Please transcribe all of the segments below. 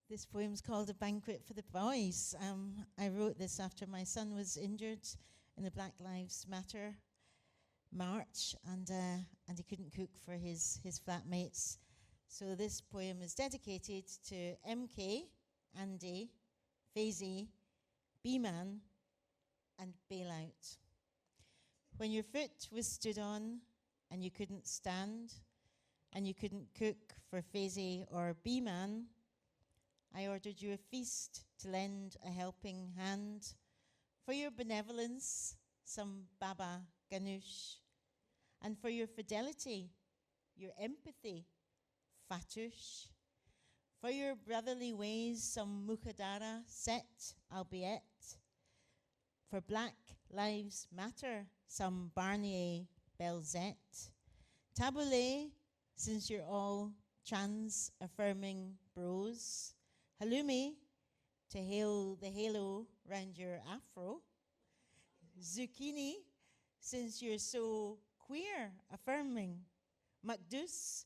This poem's called A Banquet for the Boys. I wrote this after my son was injured in the Black Lives Matter march, and he couldn't cook for his flatmates. So this poem is dedicated to MK, Andy, Faisy, B-Man, and Bailout. When your foot was stood on and you couldn't stand, and you couldn't cook for Faisy or B-Man, I ordered you a feast to lend a helping hand. For your benevolence, some baba ganoush. And for your fidelity, your empathy, fatouche. For your brotherly ways, some mukhadara set, albeit. For Black Lives Matter, some Barnier Belzette. Tabbouleh, since you're all trans-affirming bros. Halloumi, to hail the halo round your afro. Zucchini, since you're so queer affirming. Makdus,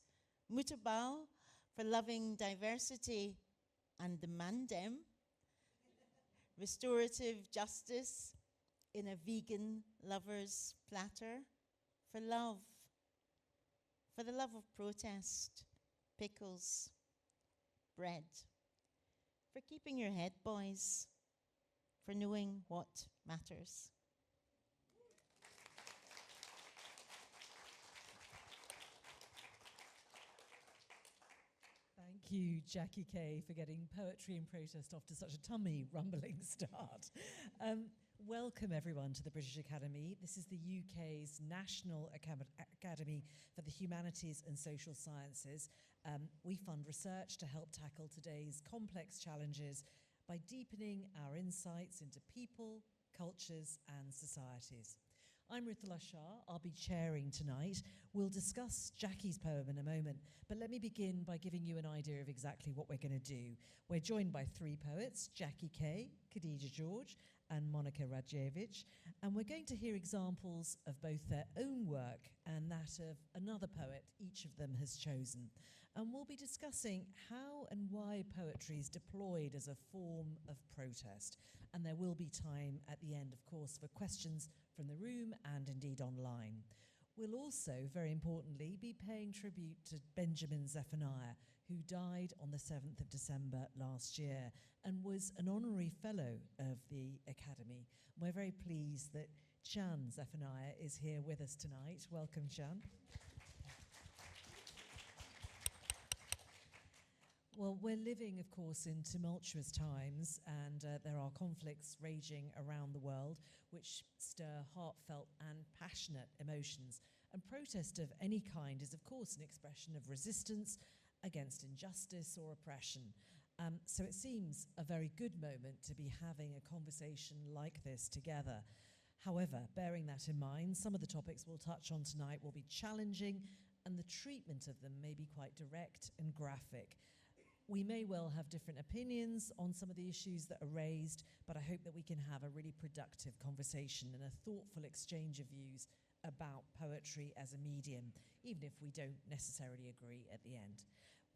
mutabal, for loving diversity and the mandem. Restorative justice in a vegan lover's platter. For love, for the love of protest, pickles, bread. For keeping your head, boys, for knowing what matters. Thank you, Jackie Kay, for getting Poetry and Protest off to such a tummy-rumbling start. Welcome, everyone, to the British Academy. This is the UK's National Academy for the Humanities and Social Sciences. We fund research to help tackle today's complex challenges by deepening our insights into people, cultures, and societies. I'm Rithala Shah. I'll be chairing tonight. We'll discuss Jackie's poem in a moment, but let me begin by giving you an idea of exactly what we're going to do. We're joined by three poets, Jackie Kay, Kadija George, and Monika Radojevic, and we're going to hear examples of both their own work and that of another poet each of them has chosen. And we'll be discussing how and why poetry is deployed as a form of protest. And there will be time at the end, of course, for questions from the room and indeed online. We'll also, very importantly, be paying tribute to Benjamin Zephaniah, who died on the 7th of December last year and was an honorary fellow of the Academy. We're very pleased that Jan Zephaniah is here with us tonight. Welcome, Jan. Well, we're living, of course, in tumultuous times, and there are conflicts raging around the world which stir heartfelt and passionate emotions. And protest of any kind is, of course, an expression of resistance against injustice or oppression. So it seems a very good moment to be having a conversation like this together. However, bearing that in mind, some of the topics we'll touch on tonight will be challenging, and the treatment of them may be quite direct and graphic. We may well have different opinions on some of the issues that are raised, but I hope that we can have a really productive conversation and a thoughtful exchange of views about poetry as a medium, even if we don't necessarily agree at the end.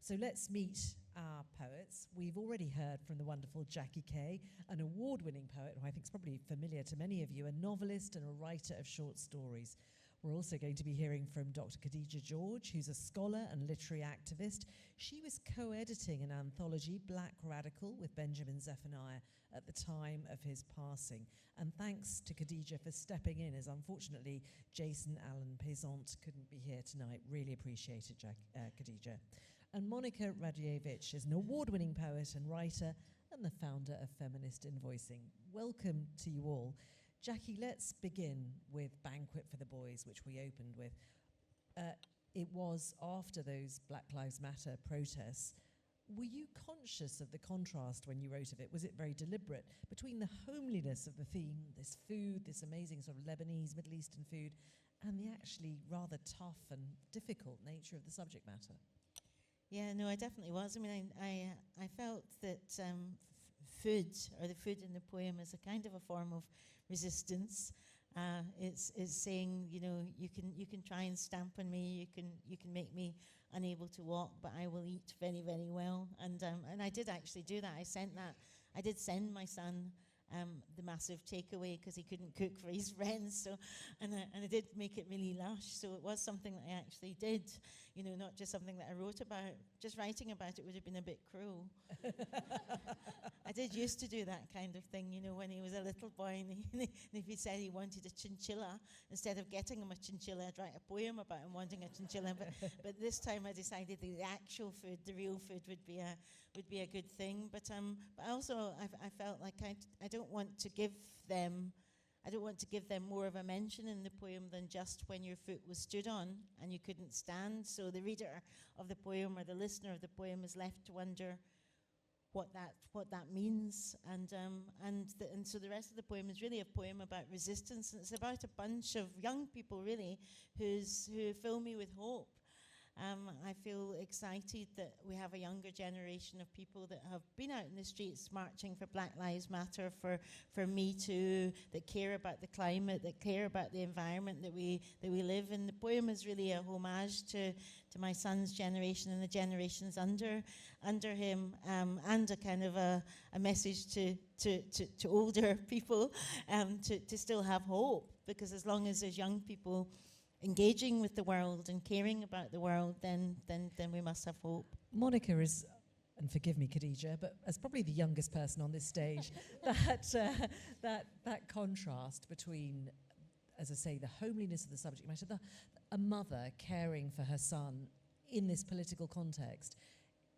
So let's meet our poets. We've already heard from the wonderful Jackie Kay, an award-winning poet who I think is probably familiar to many of you, a novelist and a writer of short stories. We're also going to be hearing from Dr. Kadija George, who's a scholar and literary activist. She was co-editing an anthology, Black Radical, with Benjamin Zephaniah at the time of his passing. And thanks to Kadija for stepping in, as unfortunately Jason Allen Pesant couldn't be here tonight. Really appreciate it, Kadija. And Monika Radojevic is an award-winning poet and writer and the founder of Feminist Invoicing. Welcome to you all. Jackie, let's begin with Banquet for the Boys, which we opened with. It was after those Black Lives Matter protests. Were you conscious of the contrast when you wrote of it? Was it very deliberate between the homeliness of the theme, this food, this amazing sort of Lebanese, Middle Eastern food, and the actually rather tough and difficult nature of the subject matter? Yeah, no, I definitely was. I mean, I felt that food, or the food in the poem, is a kind of a form of resistance. It's saying, you know, you can try and stamp on me, you can make me unable to walk, but I will eat very, very well. And I did actually do that. I did send my son the massive takeaway because he couldn't cook for his friends. So, and I did make it really lush. So it was something that I actually did, you know, not just something that I wrote about. Just writing about it would have been a bit cruel. I did used to do that kind of thing, you know, when he was a little boy, and if he said he wanted a chinchilla, instead of getting him a chinchilla, I'd write a poem about him wanting a chinchilla. But this time I decided the actual food, the real food, would be a good thing. But also I felt like I don't want to give them more of a mention in the poem than just when your foot was stood on and you couldn't stand. So the reader of the poem or the listener of the poem is left to wonder what that means, and so the rest of the poem is really a poem about resistance, and it's about a bunch of young people really who fill me with hope. I feel excited that we have a younger generation of people that have been out in the streets marching for Black Lives Matter, for Me Too, that care about the climate, that care about the environment that we live in. The poem is really a homage to my son's generation and the generations under him, and a kind of a message to older people to still have hope, because as long as there's young people engaging with the world and caring about the world, then we must have hope. Monika is, and forgive me, Kadija, but as probably the youngest person on this stage, that contrast between, as I say, the homeliness of the subject matter, a mother caring for her son in this political context,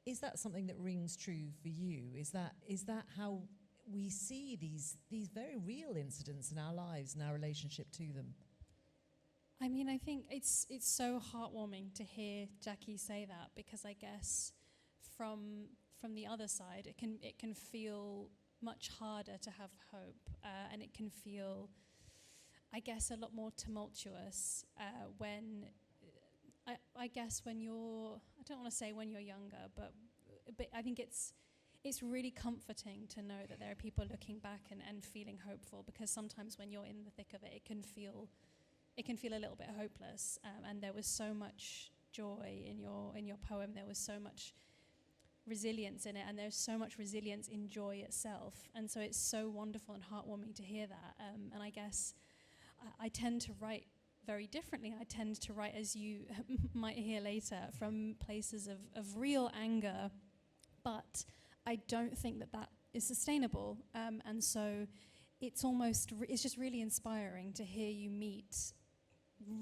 is that something that rings true for you? Is that how we see these very real incidents in our lives and our relationship to them? I mean, I think it's so heartwarming to hear Jackie say that, because I guess from the other side, it can feel much harder to have hope, and it can feel, I guess, a lot more tumultuous when, I guess, when you're, I don't want to say when you're younger, but I think it's really comforting to know that there are people looking back and feeling hopeful, because sometimes when you're in the thick of it, it can feel a little bit hopeless, and there was so much joy in your poem. There was so much resilience in it, and there's so much resilience in joy itself, and so it's so wonderful and heartwarming to hear that. And I guess I tend to write very differently. I tend to write, as you might hear later, from places of real anger, but I don't think that is sustainable, and so it's just really inspiring to hear you meet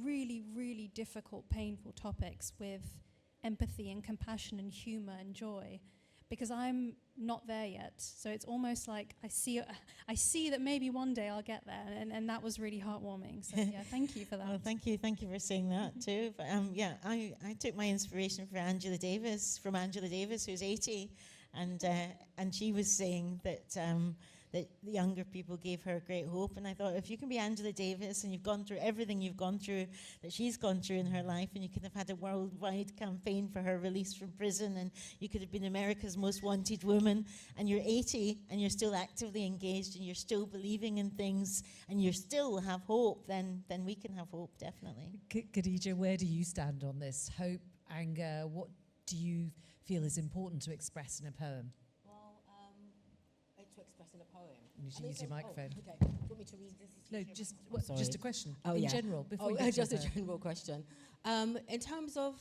really, really difficult, painful topics with empathy and compassion and humor and joy, because I'm not there yet. So it's almost like I see that maybe one day I'll get there, and that was really heartwarming. So yeah, thank you for that. Well, thank you for saying that too. But yeah, I took my inspiration from Angela Davis, who's 80, and she was saying that the younger people gave her great hope. And I thought, if you can be Angela Davis and you've gone through everything you've gone through, that she's gone through in her life, and you could have had a worldwide campaign for her release from prison, and you could have been America's most wanted woman, and you're 80 and you're still actively engaged and you're still believing in things and you still have hope, then we can have hope, definitely. Kadija, where do you stand on this? Hope, anger, what do you feel is important to express in a poem? To express in a poem. You need to use your microphone. Okay. Do you want me to read this? No, just a question. Oh, in yeah. general, before you get just to a general question. In terms of,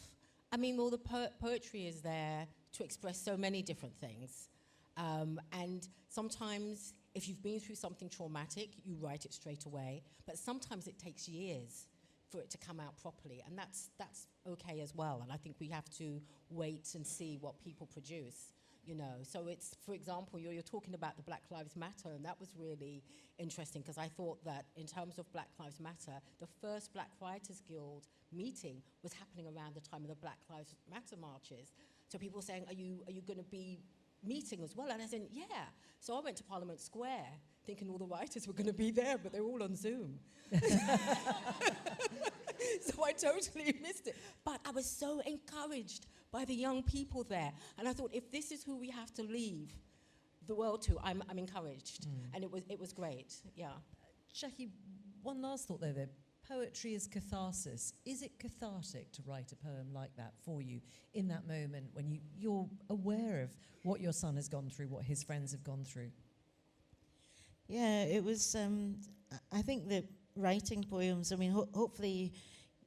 I mean, well, the poetry is there to express so many different things. And sometimes, if you've been through something traumatic, you write it straight away. But sometimes it takes years for it to come out properly. And that's okay as well. And I think we have to wait and see what people produce. You know, so it's, for example, you're talking about the Black Lives Matter, and that was really interesting, because I thought that in terms of Black Lives Matter, the first Black Writers Guild meeting was happening around the time of the Black Lives Matter marches. So people were saying, are you going to be meeting as well? And I said, yeah. So I went to Parliament Square thinking all the writers were going to be there, but they're all on Zoom. So I totally missed it. But I was so encouraged by the young people there. And I thought, if this is who we have to leave the world to, I'm encouraged. And it was great, yeah. Jackie, One last thought though. Poetry is catharsis. Is it cathartic to write a poem like that for you in that moment when you're aware of what your son has gone through, what his friends have gone through? Yeah, it was, I think that writing poems, I mean, hopefully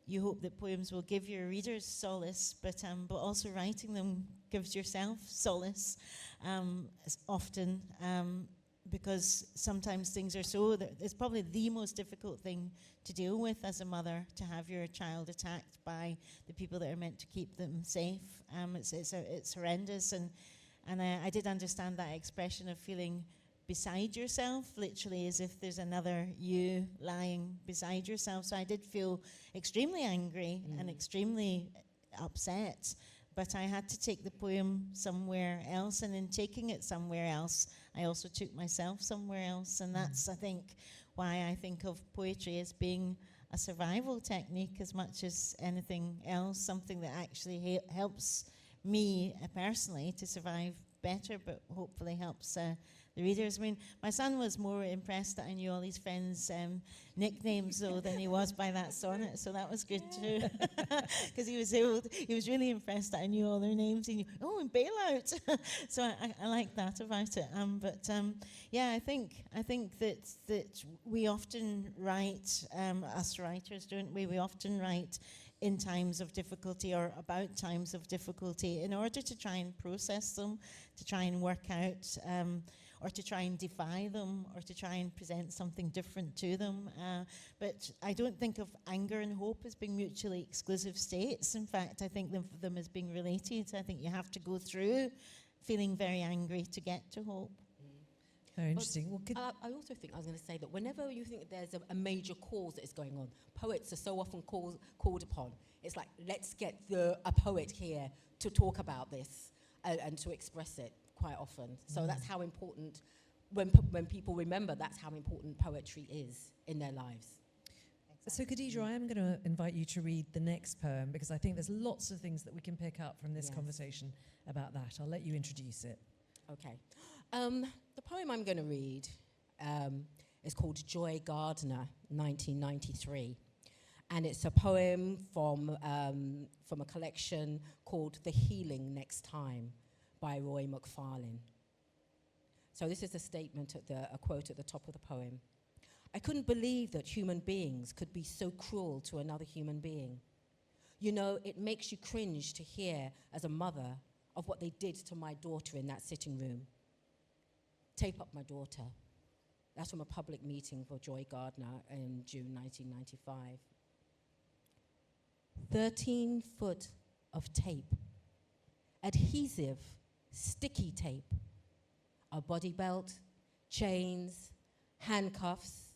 you hope that poems will give your readers solace, but also writing them gives yourself solace often, because sometimes things are so, that it's probably the most difficult thing to deal with as a mother, to have your child attacked by the people that are meant to keep them safe. It's horrendous, and I did understand that expression of feeling beside yourself, literally as if there's another you lying beside yourself. So I did feel extremely angry and extremely upset, but I had to take the poem somewhere else, and in taking it somewhere else, I also took myself somewhere else, and that's, I think, why I think of poetry as being a survival technique as much as anything else, something that actually helps me personally to survive better, but hopefully helps the readers. I mean, my son was more impressed that I knew all his friends' nicknames though than he was by that sonnet, so that was good too. Because he was really impressed that I knew all their names. He knew, oh, and Bailout. So I like that about it. Yeah, I think that we often write, us writers, don't we? We often write in times of difficulty or about times of difficulty in order to try and process them, to try and work out, or to try and defy them, or to try and present something different to them. But I don't think of anger and hope as being mutually exclusive states. In fact, I think of them as being related. I think you have to go through feeling very angry to get to hope. Very interesting. I also think I was going to say that whenever you think there's a major cause that is going on, poets are so often called upon. It's like, let's get a poet here to talk about this and to express it quite often. So that's how important, when people remember, that's how important poetry is in their lives. So Kadija, I am going to invite you to read the next poem, because I think there's lots of things that we can pick up from this conversation about that. I'll let you introduce it. Okay. The poem I'm going to read is called Joy Gardner, 1993. And it's a poem from a collection called The Healing Next Time by Roy McFarlane. So this is a statement, a quote at the top of the poem. I couldn't believe that human beings could be so cruel to another human being. You know, it makes you cringe to hear, as a mother, of what they did to my daughter in that sitting room. Tape up my daughter. That's from a public meeting for Joy Gardner in June 1995. 13 foot of tape. Adhesive, sticky tape. A body belt, chains, handcuffs,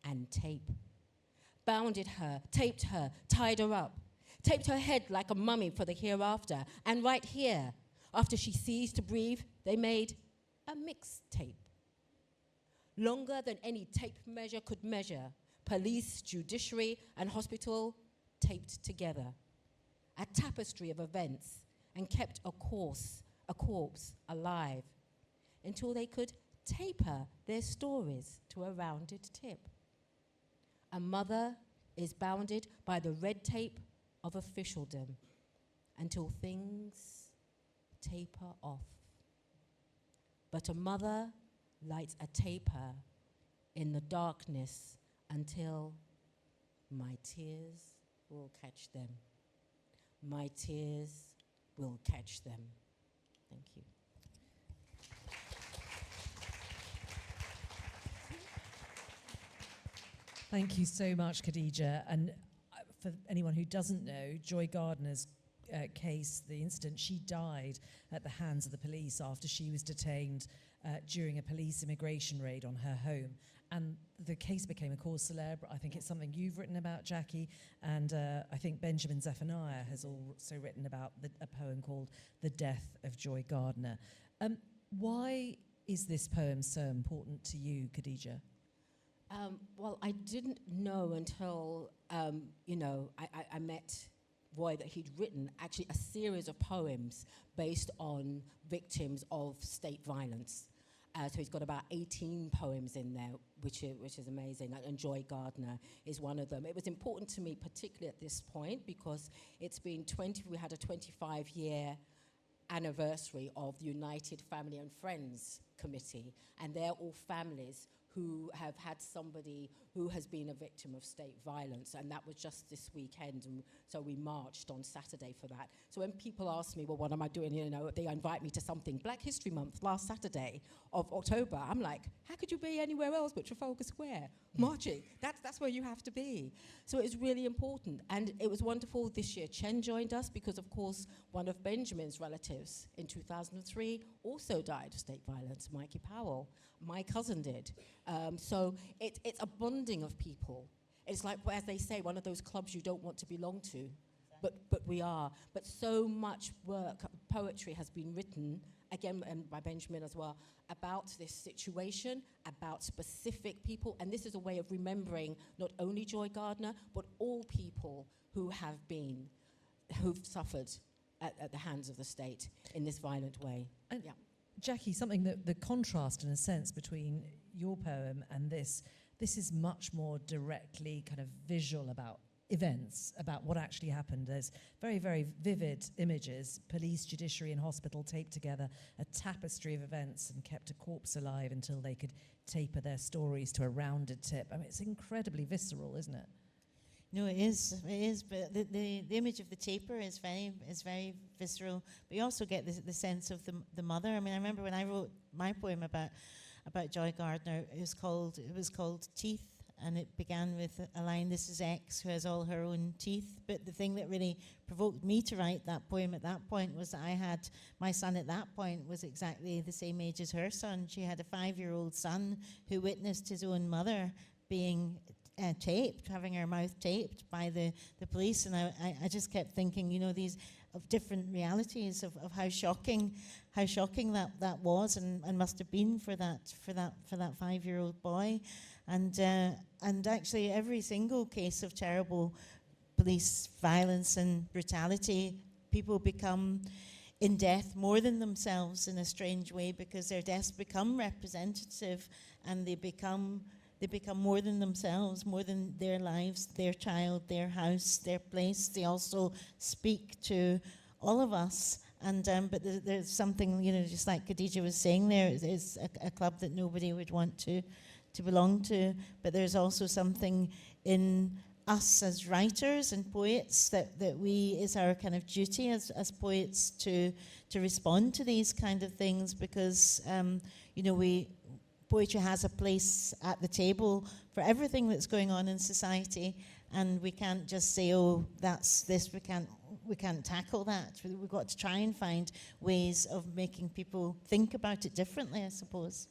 and tape. Bounded her, taped her, tied her up. Taped her head like a mummy for the hereafter. And right here, after she ceased to breathe, they made a mixtape. Longer than any tape measure could measure. Police, judiciary, and hospital taped together. A tapestry of events, and kept a corpse alive until they could taper their stories to a rounded tip. A mother is bounded by the red tape of officialdom until things taper off. But a mother lights a taper in the darkness until my tears will catch them. My tears will catch them. Thank you. Thank you so much, Kadija. And for anyone who doesn't know, Joy Gardner's case, the incident, she died at the hands of the police after she was detained during a police immigration raid on her home. And the case became a cause célèbre. I think it's something you've written about, Jackie, and I think Benjamin Zephaniah has also written about a poem called The Death of Joy Gardner. Why is this poem so important to you, Kadija? Well, I didn't know until, I met Roy that he'd written actually a series of poems based on victims of state violence. So he's got about 18 poems in there, which is amazing. And Joy Gardner is one of them. It was important to me, particularly at this point, because it's been we had a 25-year anniversary of the United Family and Friends Committee, and they're all families who have had somebody who has been a victim of state violence, and that was just this weekend, and so we marched on Saturday for that. So when people ask me, well, what am I doing? You know, they invite me to something. Black History Month, last Saturday of October, I'm like, how could you be anywhere else but Trafalgar Square, marching? That's where you have to be. So it's really important, and it was wonderful this year. Chen joined us because, of course, one of Benjamin's relatives in 2003 also died of state violence, Mikey Powell. My cousin did. So it's a bonding of people. It's like, as they say, one of those clubs you don't want to belong to, but we are. But so much work, poetry has been written, again, and by Benjamin as well, about this situation, about specific people, and this is a way of remembering not only Joy Gardner, but all people who've suffered at the hands of the state in this violent way. And Jackie, something that the contrast, in a sense, between your poem and this is much more directly kind of visual about events, about what actually happened. There's very, very vivid images, police, judiciary and hospital taped together, a tapestry of events, and kept a corpse alive until they could taper their stories to a rounded tip. I mean, it's incredibly visceral, isn't it? No, it is, but the image of the taper is very visceral. But you also get the sense of the mother. I mean, I remember when I wrote my poem about Joy Gardner, it was called Teeth, and it began with a line, "This is X who has all her own teeth." But the thing that really provoked me to write that poem at that point was that I had, my son at that point was exactly the same age as her son. She had a 5-year-old son who witnessed his own mother being taped, having her mouth taped by the police, and I just kept thinking, you know, these of different realities of how shocking that was and must have been for that 5-year-old boy, and actually every single case of terrible police violence and brutality, people become in death more than themselves in a strange way, because their deaths become representative, and they become more than themselves, more than their lives, their child, their house, their place. They also speak to all of us. And but there's something, you know, just like Kadija was saying there, it's a club that nobody would want to belong to. But there's also something in us as writers and poets that we, is our kind of duty as poets to respond to these kind of things, because you know, poetry has a place at the table for everything that's going on in society, and we can't just say, oh, that's this, we can't tackle that. We've got to try and find ways of making people think about it differently, I suppose.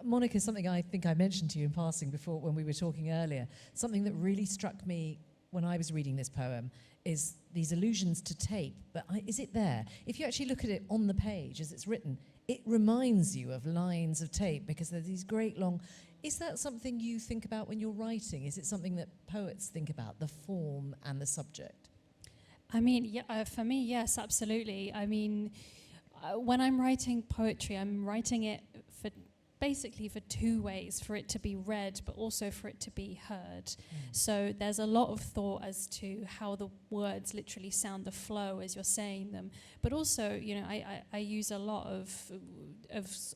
Monika, something I think I mentioned to you in passing before when we were talking earlier, something that really struck me when I was reading this poem is these allusions to tape, but is it there? If you actually look at it on the page as it's written, it reminds you of lines of tape, because there's these great long... Is that something you think about when you're writing? Is it something that poets think about, the form and the subject? I mean, yeah, for me, yes, absolutely. I mean, when I'm writing poetry, I'm writing it basically for two ways: for it to be read, but also for it to be heard. So there's a lot of thought as to how the words literally sound, the flow as you're saying them. But also, you know, I use a lot of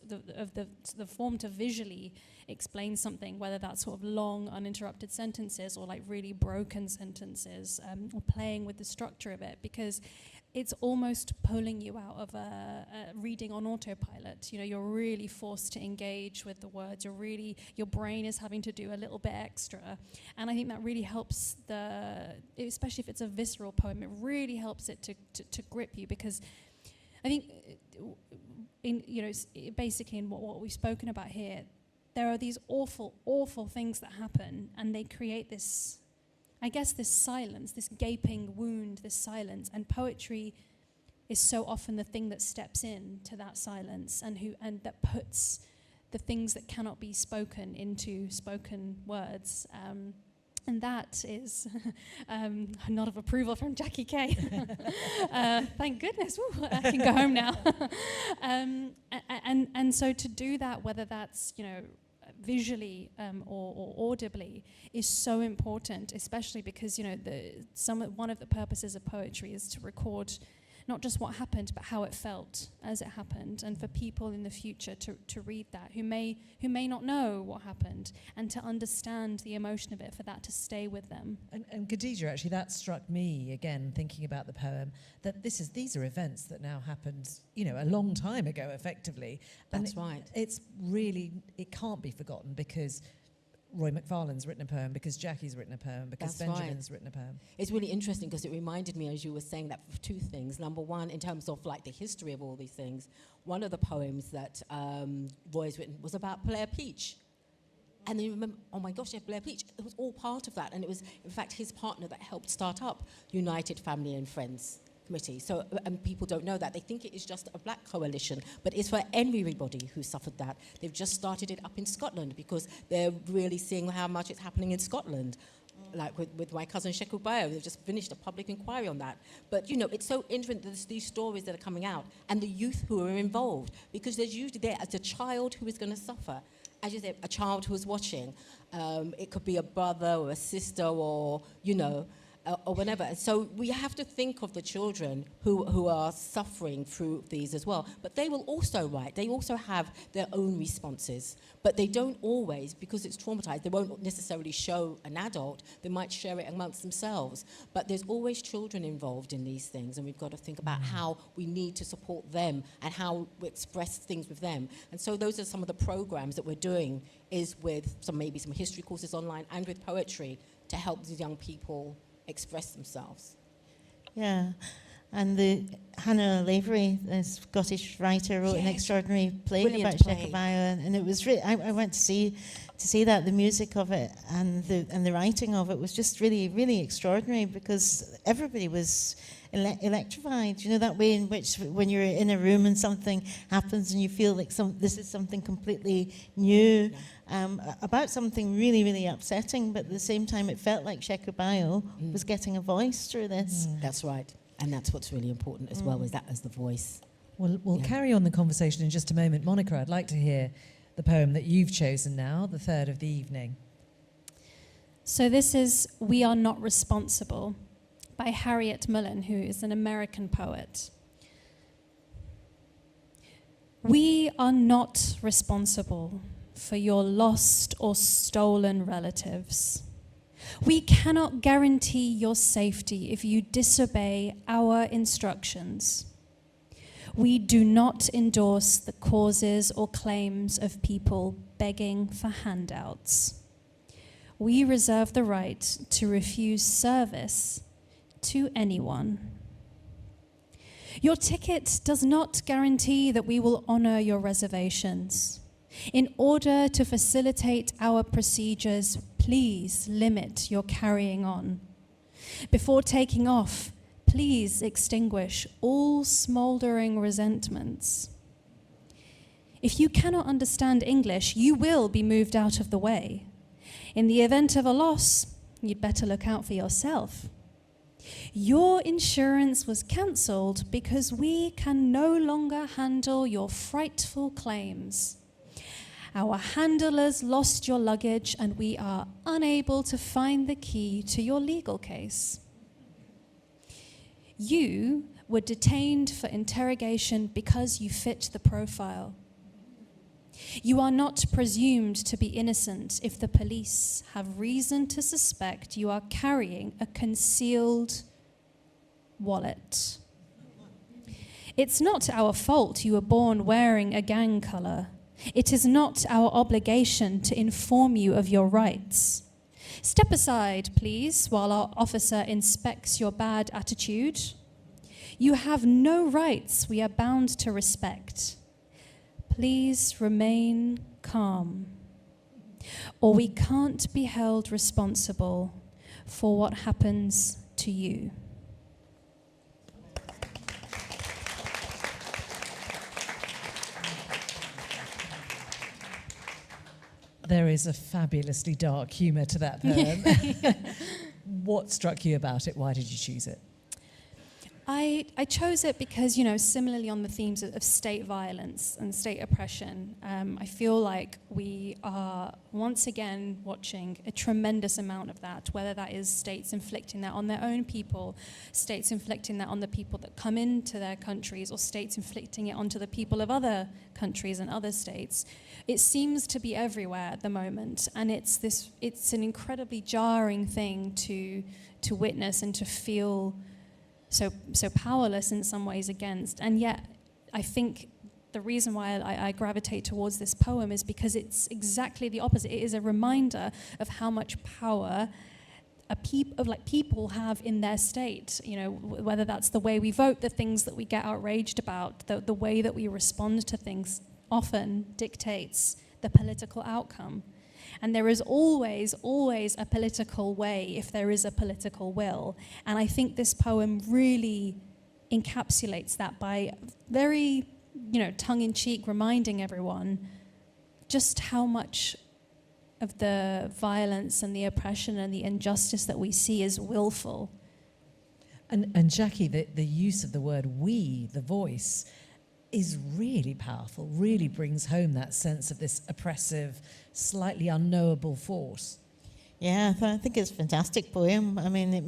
the form to visually explain something, whether that's sort of long, uninterrupted sentences or like really broken sentences, or playing with the structure of it, because it's almost pulling you out of a reading on autopilot. You know, you're really forced to engage with the words. Your brain is having to do a little bit extra. And I think that really helps especially if it's a visceral poem, it really helps it to grip you, because I think, basically in what we've spoken about here, there are these awful, awful things that happen, and they create this, I guess, this silence, this gaping wound, this silence. And poetry is so often the thing that steps in to that silence and that puts the things that cannot be spoken into spoken words. And that is a nod of approval from Jackie Kay. Thank goodness, woo, I can go home now. And so to do that, whether that's visually or audibly, is so important, especially because one of the purposes of poetry is to record not just what happened, but how it felt as it happened, and for people in the future to read that who may not know what happened, and to understand the emotion of it, for that to stay with them. And Kadija, actually, that struck me again, thinking about the poem, that these are events that now happened, a long time ago, effectively. That's right. It's really, it can't be forgotten, because Roy McFarlane's written a poem, because Jackie's written a poem, because That's Benjamin's right. written a poem. It's really interesting because it reminded me, as you were saying, that of two things. Number one, in terms of like the history of all these things, one of the poems that Roy's written was about Blair Peach. And then you remember, oh my gosh, yeah, Blair Peach. It was all part of that. And it was, in fact, his partner that helped start up United Family and Friends Committee. So, and people don't know that. They think it is just a black coalition, but it's for everybody who suffered that. They've just started it up in Scotland because they're really seeing how much it's happening in Scotland. Like with my cousin Sheku Bayo, they've just finished a public inquiry on that. But, it's so interesting, there's these stories that are coming out, and the youth who are involved, because there's usually there as a child who is going to suffer. As you said, a child who is watching. It could be a brother or a sister or, or whatever. So we have to think of the children who are suffering through these as well. But they will also write. They also have their own responses. But they don't always, because it's traumatized, they won't necessarily show an adult. They might share it amongst themselves. But there's always children involved in these things, and we've got to think about how we need to support them and how we express things with them. And so those are some of the programs that we're doing, is with maybe some history courses online and with poetry to help these young people express themselves. Yeah, and Hannah Lavery, the Scottish writer, wrote an extraordinary play Brilliant about play. Shekabaya, and it was I went to see that, the music of it and the writing of it was just really, really extraordinary, because everybody was electrified. That way in which, when you're in a room and something happens and you feel like this is something completely new. About something really, really upsetting, but at the same time it felt like Shekabaya was getting a voice through this. That's right. And that's what's really important as well, is that as the voice. We'll carry on the conversation in just a moment. Monika, I'd like to hear the poem that you've chosen now, the third of the evening. So this is We Are Not Responsible by Harriet Mullen, who is an American poet. We are not responsible for your lost or stolen relatives. We cannot guarantee your safety if you disobey our instructions. We do not endorse the causes or claims of people begging for handouts. We reserve the right to refuse service to anyone. Your ticket does not guarantee that we will honor your reservations. In order to facilitate our procedures, please limit your carrying on. Before taking off, please extinguish all smoldering resentments. If you cannot understand English, you will be moved out of the way. In the event of a loss, you'd better look out for yourself. Your insurance was cancelled because we can no longer handle your frightful claims. Our handlers lost your luggage and we are unable to find the key to your legal case. You were detained for interrogation because you fit the profile. You are not presumed to be innocent if the police have reason to suspect you are carrying a concealed wallet. It's not our fault you were born wearing a gang colour. It is not our obligation to inform you of your rights. Step aside, please, while our officer inspects your bad attitude. You have no rights we are bound to respect. Please remain calm, or we can't be held responsible for what happens to you. There is a fabulously dark humour to that poem. What struck you about it? Why did you choose it? I chose it because, similarly on the themes of state violence and state oppression, I feel like we are once again watching a tremendous amount of that, whether that is states inflicting that on their own people, states inflicting that on the people that come into their countries, or states inflicting it onto the people of other countries and other states. It seems to be everywhere at the moment, and it's an incredibly jarring thing to witness and to feel so powerless in some ways against. And yet, I think the reason why I gravitate towards this poem is because it's exactly the opposite. It is a reminder of how much power people have in their state. Whether that's the way we vote, the things that we get outraged about, the way that we respond to things often dictates the political outcome. And there is always, always a political way if there is a political will. And I think this poem really encapsulates that by very, tongue-in-cheek reminding everyone just how much of the violence and the oppression and the injustice that we see is willful. And Jackie, the use of the word we, the voice, is really powerful, really brings home that sense of this oppressive, slightly unknowable force. Yeah, I think it's a fantastic poem. I mean, it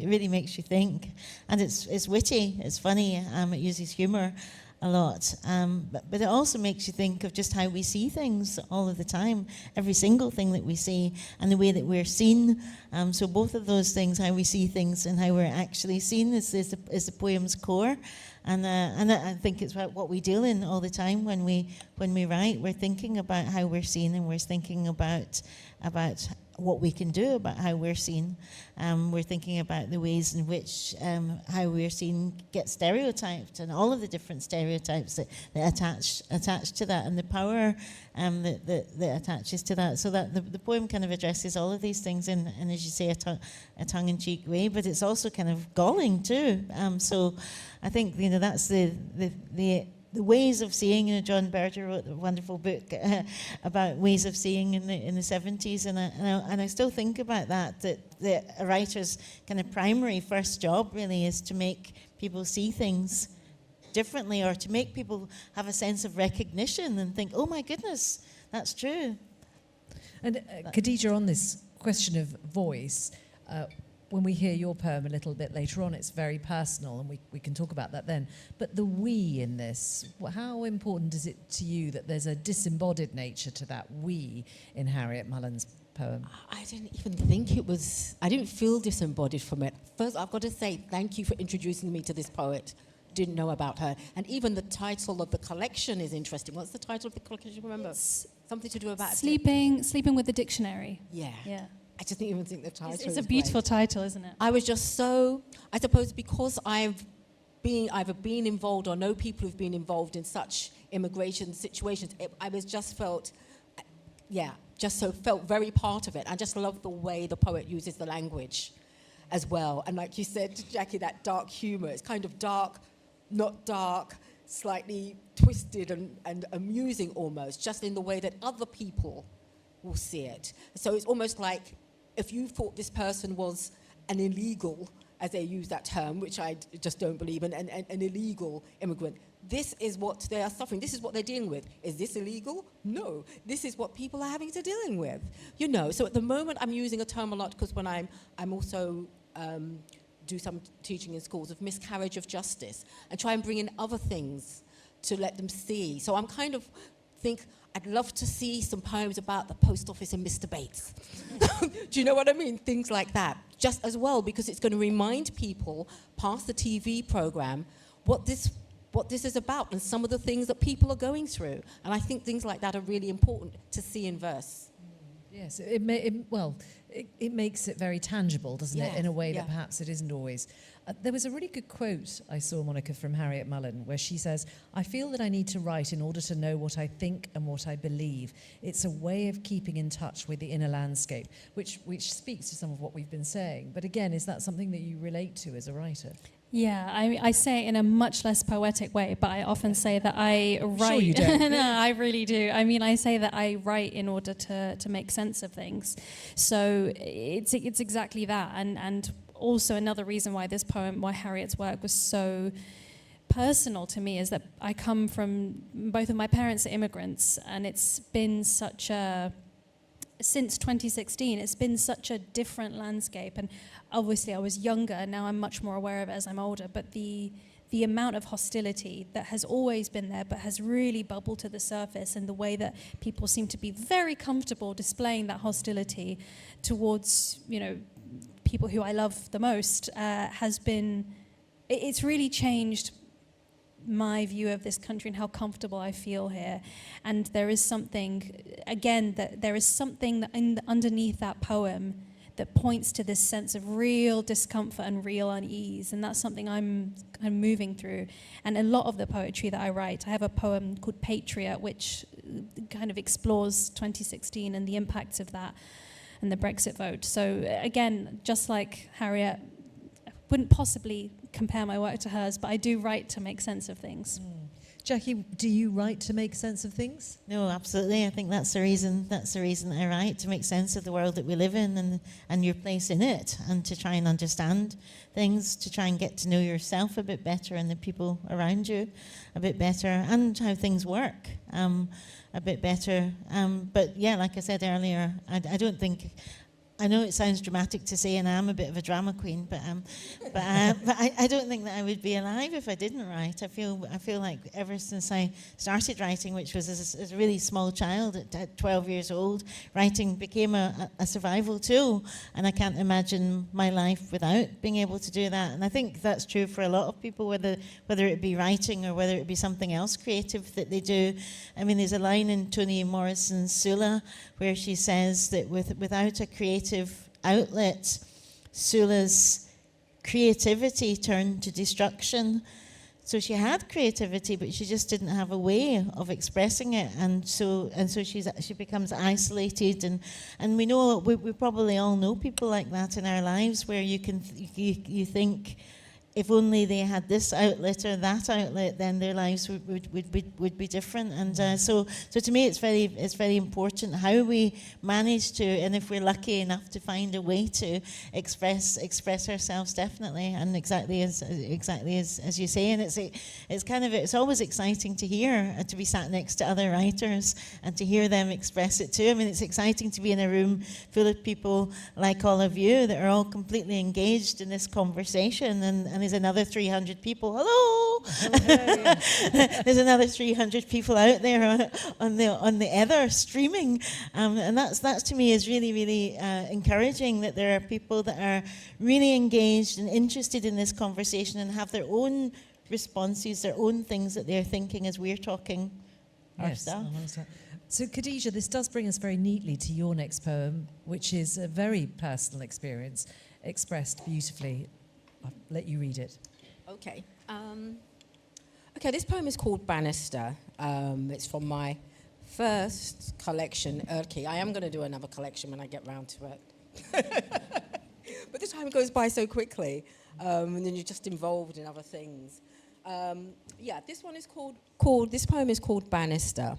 really makes you think, and it's witty, it's funny. It uses humour a lot, but it also makes you think of just how we see things all of the time, every single thing that we see, and the way that we're seen. So both of those things, how we see things and how we're actually seen, is the poem's core. And I think it's what we deal in all the time when we write. We're thinking about how we're seen, and we're thinking about what we can do about how we're seen. We're thinking about the ways in which how we're seen gets stereotyped, and all of the different stereotypes that attach to that, and the power that attaches to that. So that the poem kind of addresses all of these things in as you say, a tongue-in-cheek way, but it's also kind of galling too. So I think that's the ways of seeing. John Berger wrote a wonderful book about ways of seeing in the 70s, and I still think about that a writer's kind of primary first job really is to make people see things differently, or to make people have a sense of recognition and think, oh my goodness, that's true. And Kadija, on this question of voice, when we hear your poem a little bit later on, it's very personal, and we can talk about that then. But the we in this, how important is it to you that there's a disembodied nature to that we in Harriet Mullen's poem? I didn't even think I didn't feel disembodied from it. First, I've got to say thank you for introducing me to this poet. Didn't know about her. And even the title of the collection is interesting. What's the title of the collection? Do you remember? Something to do about Sleeping with the Dictionary. Yeah. I just didn't even think the title. It's a beautiful title, isn't it? I was just so, I suppose because I've either been involved or know people who've been involved in such immigration situations, I was just felt very part of it. I just love the way the poet uses the language as well. And like you said, Jackie, that dark humor, it's kind of dark, not dark, slightly twisted and amusing almost, just in the way that other people will see it. So it's almost like if you thought this person was an illegal, as they use that term, which I just don't believe in, an illegal immigrant, this is what they are suffering. This is what they're dealing with. Is this illegal? No. This is what people are having to dealing with. So at the moment I'm using a term a lot because when I'm also do some teaching in schools of miscarriage of justice and try and bring in other things to let them see. So I'm kind of think I'd love to see some poems about the post office and Mr. Bates. Do you know what I mean? Things like that. Just as well, because it's going to remind people past the TV program what this is about and some of the things that people are going through. And I think things like that are really important to see in verse. Yes, it makes it very tangible, doesn't it, in a way that perhaps it isn't always. There was a really good quote I saw, Monika, from Harriet Mullen, where she says, "I feel that I need to write in order to know what I think and what I believe. It's a way of keeping in touch with the inner landscape," which speaks to some of what we've been saying. But again, is that something that you relate to as a writer? Yeah, I say it in a much less poetic way, but I often say that I write. Sure you don't. No, I really do. I mean, I say that I write in order to make sense of things. So it's exactly that. And also another reason why this poem, why Harriet's work was so personal to me, is that I come from, both of my parents are immigrants, and it's been such a, since 2016, it's been such a different landscape. And obviously I was younger, now I'm much more aware of it as I'm older, but the amount of hostility that has always been there but has really bubbled to the surface, and the way that people seem to be very comfortable displaying that hostility towards, you know, people who I love the most, has been, it's really changed my view of this country and how comfortable I feel here. And there is something, again, that there is something that underneath that poem that points to this sense of real discomfort and real unease, and that's something I'm moving through. And a lot of the poetry that I write, I have a poem called Patriot, which kind of explores 2016 and the impacts of that and the Brexit vote. So again, just like Harriet, I wouldn't possibly compare my work to hers, but I do write to make sense of things. Jackie, do you write to make sense of things? No, absolutely. I think that's the reason. That's the reason I write, to make sense of the world that we live in and your place in it, and to try and understand things, to try and get to know yourself a bit better and the people around you a bit better, and how things work a bit better. But yeah, like I said earlier, I don't think. I know it sounds dramatic to say, and I'm a bit of a drama queen, but I don't think that I would be alive if I didn't write. I feel like ever since I started writing, which was as a really small child at 12 years old, writing became a survival tool, and I can't imagine my life without being able to do that. And I think that's true for a lot of people, whether it be writing or whether it be something else creative that they do. I mean, there's a line in Toni Morrison's Sula where she says that without a creative outlet, Sula's creativity turned to destruction. So she had creativity, but she just didn't have a way of expressing it, and so she becomes isolated. And we know, we probably all know people like that in our lives, where you think, if only they had this outlet or that outlet, then their lives would be different. And so to me, it's very important how we manage to, and if we're lucky enough to find a way to express ourselves, definitely, and exactly as you say. And it's always exciting to hear, to be sat next to other writers and to hear them express it too. I mean, it's exciting to be in a room full of people like all of you that are all completely engaged in this conversation, and there's another 300 people. Hello. There's another 300 people out there on the other streaming, and that's to me is really, really encouraging, that there are people that are really engaged and interested in this conversation and have their own responses, their own things that they're thinking as we're talking our stuff. So Kadija, this does bring us very neatly to your next poem, which is a very personal experience expressed beautifully. I'll let you read it. Okay. Okay, this poem is called Bannister. It's from my first collection, Erki. I am going to do another collection when I get round to it. But the time goes by so quickly, and then you're just involved in other things. Yeah, this one is this poem is called Bannister.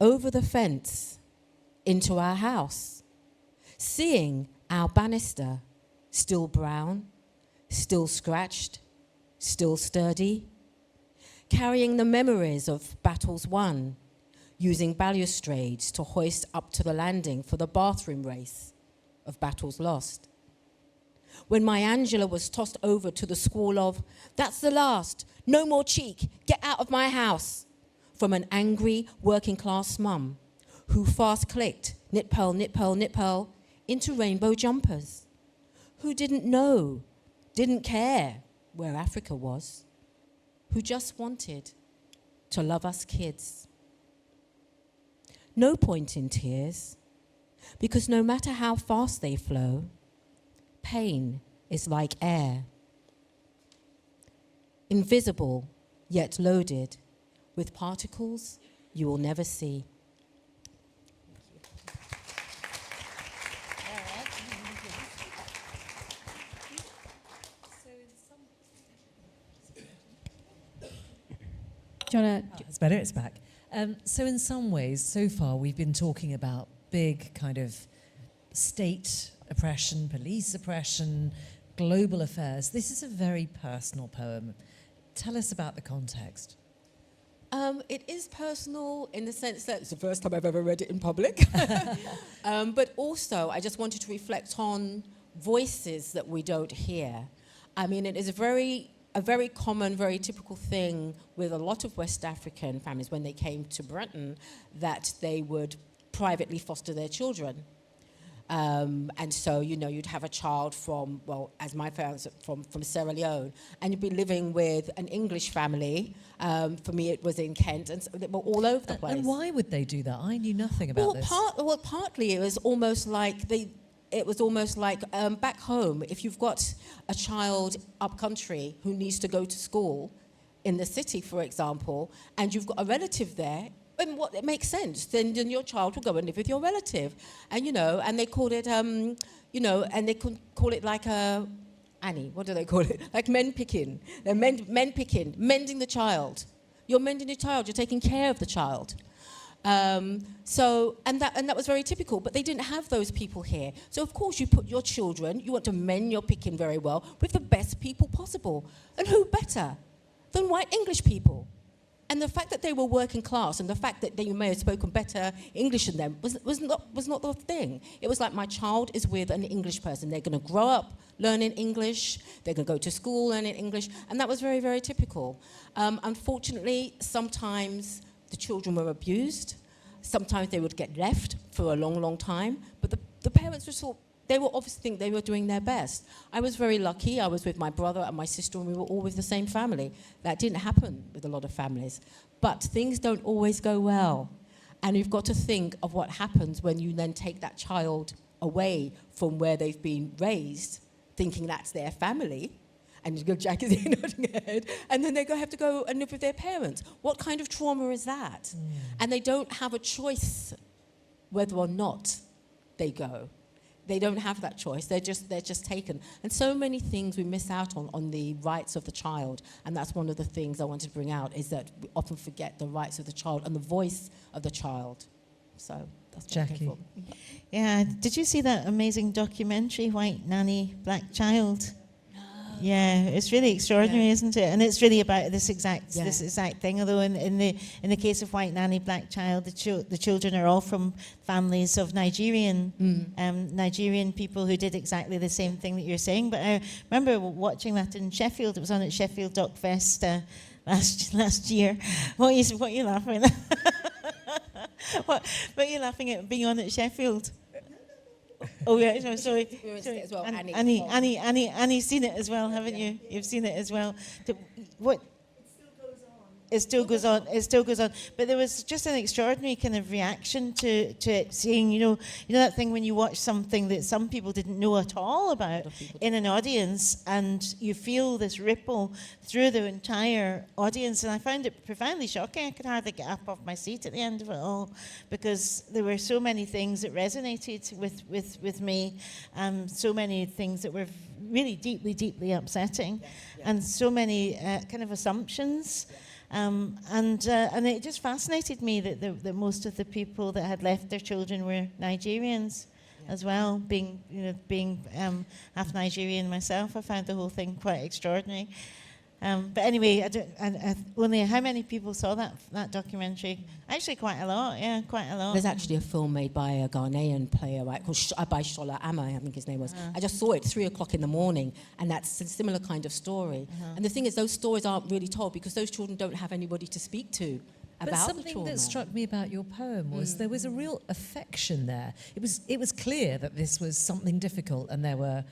Over the fence, into our house, seeing our banister, still brown, still scratched, still sturdy, carrying the memories of battles won, using balustrades to hoist up to the landing for the bathroom race of battles lost. When my Angela was tossed over to the squall of, "That's the last, no more cheek, get out of my house," from an angry working class mum who fast clicked, knit pearl, knit pearl, knit pearl, into rainbow jumpers, who didn't know, didn't care where Africa was, who just wanted to love us kids. No point in tears, because no matter how fast they flow, pain is like air, invisible yet loaded with particles you will never see. Do you want to? It's better, it's back. So in some ways, so far, we've been talking about big kind of state oppression, police oppression, global affairs. This is a very personal poem. Tell us about the context. It is personal in the sense that it's the first time I've ever read it in public. But also, I just wanted to reflect on voices that we don't hear. I mean, it is a very common, very typical thing with a lot of West African families when they came to Britain, that they would privately foster their children. And so, you know, you'd have a child from, well, as my parents, from Sierra Leone, and you'd be living with an English family. For me, it was in Kent, and so they were all over the place. And why would they do that? I knew nothing about this. Partly it was almost like back home, if you've got a child up country who needs to go to school in the city, for example, and you've got a relative there, and it makes sense. Then your child will go and live with your relative, and you know, and they called it, you know, and they could call it like a Annie. What do they call it? Like men picking. They're men picking, mending the child. You're mending the child. You're taking care of the child. So that was very typical, but they didn't have those people here. So of course you put your children, you want to mend your picking very well with the best people possible, and who better than white English people? And the fact that they were working class, and the fact that they may have spoken better English than them was not the thing. It was like, my child is with an English person. They're going to grow up learning English. They're going to go to school learning English, and that was very, very typical. Unfortunately, sometimes the children were abused. Sometimes they would get left for a long, long time. But the parents they were obviously think they were doing their best. I was very lucky. I was with my brother and my sister, and we were all with the same family. That didn't happen with a lot of families. But things don't always go well. And you've got to think of what happens when you then take that child away from where they've been raised, thinking that's their family. And you go, Jack is nodding her head. And then they have to go and live with their parents. What kind of trauma is that? Mm. And they don't have a choice whether or not they go. They don't have that choice. They're just taken. And so many things we miss out on the rights of the child. And that's one of the things I wanted to bring out, is that we often forget the rights of the child and the voice of the child. So that's Jackie. Yeah, did you see that amazing documentary, White Nanny, Black Child? Yeah, it's really extraordinary, isn't it? And it's really about this exact thing. Although in the case of White Nanny, Black Child, the children are all from families of Nigerian people who did exactly the same thing that you're saying. But I remember watching that in Sheffield. It was on at Sheffield Doc Fest last year. What are you laughing at? What are you laughing at being on at Sheffield? Oh yeah, sorry. As well, Annie's seen it as well, haven't you? You've seen it as well. What? It still goes on. It still goes on. But there was just an extraordinary kind of reaction to it, seeing, you know that thing when you watch something that some people didn't know at all about in an audience, and you feel this ripple through the entire audience. And I found it profoundly shocking. I could hardly get up off my seat at the end of it all, because there were so many things that resonated with me, so many things that were really deeply, deeply upsetting, and so many kind of assumptions. And it just fascinated me that most of the people that had left their children were Nigerians as well. Being half Nigerian myself, I found the whole thing quite extraordinary. But anyway, only how many people saw that documentary? Actually, quite a lot. Yeah, quite a lot. There's actually a film made by a Ghanaian playwright called by Shola Ama, I think his name was. I just saw it 3 o'clock in the morning, and that's a similar kind of story. And the thing is, those stories aren't really told because those children don't have anybody to speak to about the trauma. But something that struck me about your poem was there was a real affection there. It was clear that this was something difficult, and there were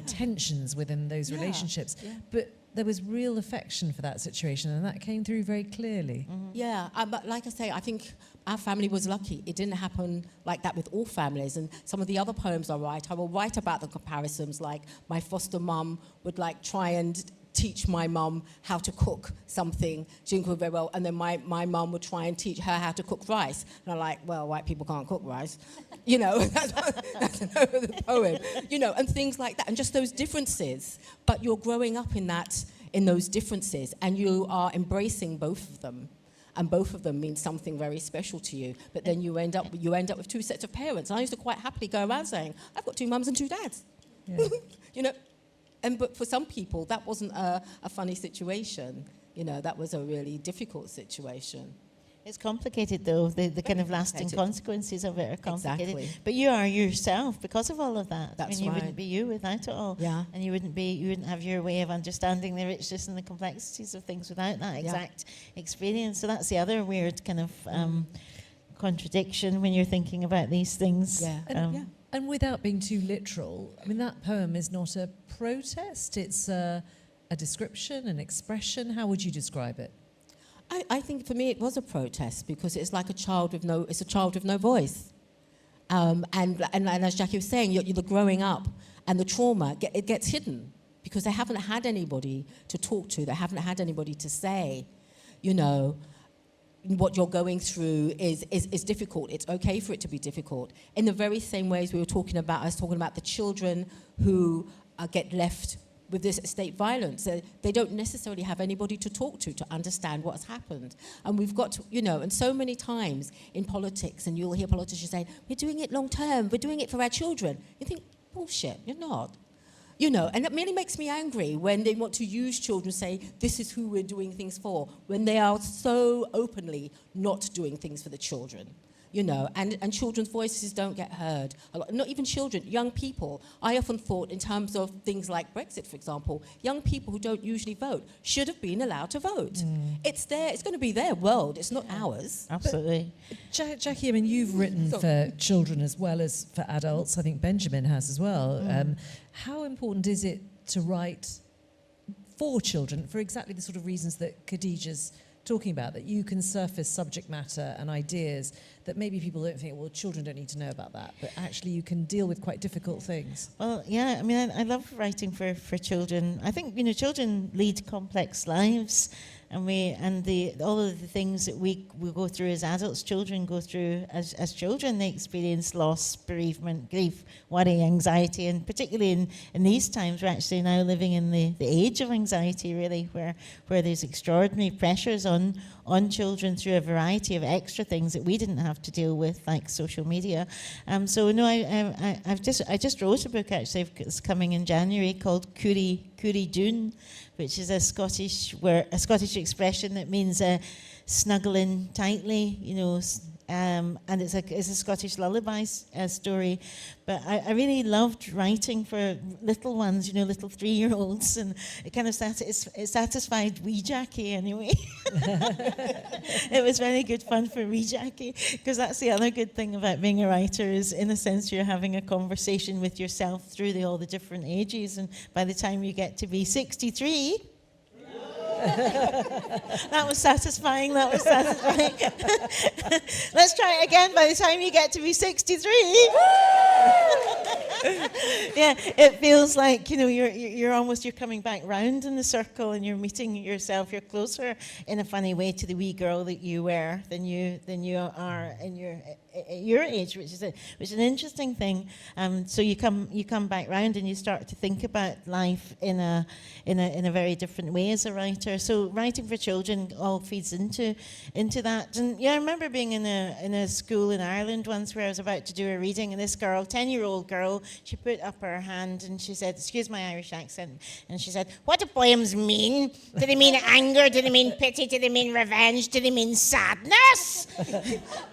tensions within those relationships. Yeah. But there was real affection for that situation, and that came through very clearly. Yeah, but like I say, I think our family was lucky. It didn't happen like that with all families. And some of the other poems I will write about the comparisons, like my foster mum would like try and teach my mum how to cook something. She didn't cook very well. And then my mum would try and teach her how to cook rice. And I'm like, well, white people can't cook rice. You know, that's another poem. You know, and things like that. And just those differences. But you're growing up in those differences, and you are embracing both of them. and both of them mean something very special to you. But then you end up with two sets of parents. And I used to quite happily go around saying, I've got two mums and two dads. Yeah. You know, but for some people, that wasn't a funny situation. You know, that was a really difficult situation. It's complicated, though. The kind of lasting consequences of it are complicated. Exactly. But you are yourself because of all of that. That's you right. wouldn't be you without it all. Yeah. And you wouldn't have your way of understanding the richness and the complexities of things without that exact experience. So that's the other weird kind of contradiction when you're thinking about these things. Yeah. And without being too literal, I mean, that poem is not a protest. It's a description, an expression. How would you describe it? I think for me it was a protest because it's like a child with no voice. And as Jackie was saying, you're growing up and the trauma, it gets hidden because they haven't had anybody to talk to. They haven't had anybody to say, you know, what you're going through is difficult. It's okay for it to be difficult. In the very same ways I was talking about the children who get left with this state violence. They don't necessarily have anybody to talk to understand what's happened. And we've got to, you know, and so many times in politics, and you'll hear politicians saying, we're doing it long term, we're doing it for our children. You think, bullshit, you're not. You know, and it really makes me angry when they want to use children, say, this is who we're doing things for, when they are so openly not doing things for the children. You know, and children's voices don't get heard. Not even children, young people. I often thought in terms of things like Brexit, for example, young people who don't usually vote should have been allowed to vote. It's going to be their world, it's not ours. Absolutely. Jackie, I mean, you've written for children as well as for adults. I think Benjamin has as well. How important is it to write for children for exactly the sort of reasons that Kadija's talking about, that you can surface subject matter and ideas that maybe people don't think, well, children don't need to know about that, but actually you can deal with quite difficult things? Well, yeah, I mean, I love writing for children. I think, you know, children lead complex lives, and all of the things that we go through as adults, children go through as children. They experience loss, bereavement, grief, worry, anxiety, and particularly in these times, we're actually now living in the age of anxiety, really, where there's extraordinary pressures on children through a variety of extra things that we didn't have to deal with, like social media. So no, I just wrote a book actually. It's coming in January called Cúri Dún, which is a Scottish expression that means snuggling tightly, you know. And it's a Scottish lullaby story, but I really loved writing for little ones, you know, little 3-year-olds, and it kind of satisfied wee Jackie anyway. It was very good fun for wee Jackie, because that's the other good thing about being a writer is, in a sense, you're having a conversation with yourself through all the different ages, and by the time you get to be 63. That was satisfying. Let's try it again. By the time you get to be 63. Yeah, it feels like, you know, you're coming back round in the circle, and you're meeting yourself. You're closer in a funny way to the wee girl that you were than you are in your age, which is an interesting thing. So you come back round and you start to think about life in a very different way as a writer. So writing for children all feeds into that. And yeah, I remember being in a school in Ireland once where I was about to do a reading, and this girl, 10-year-old girl, she put up her hand and she said, excuse my Irish accent, and she said, what do poems mean? Do they mean anger? Do they mean pity? Do they mean revenge? Do they mean sadness?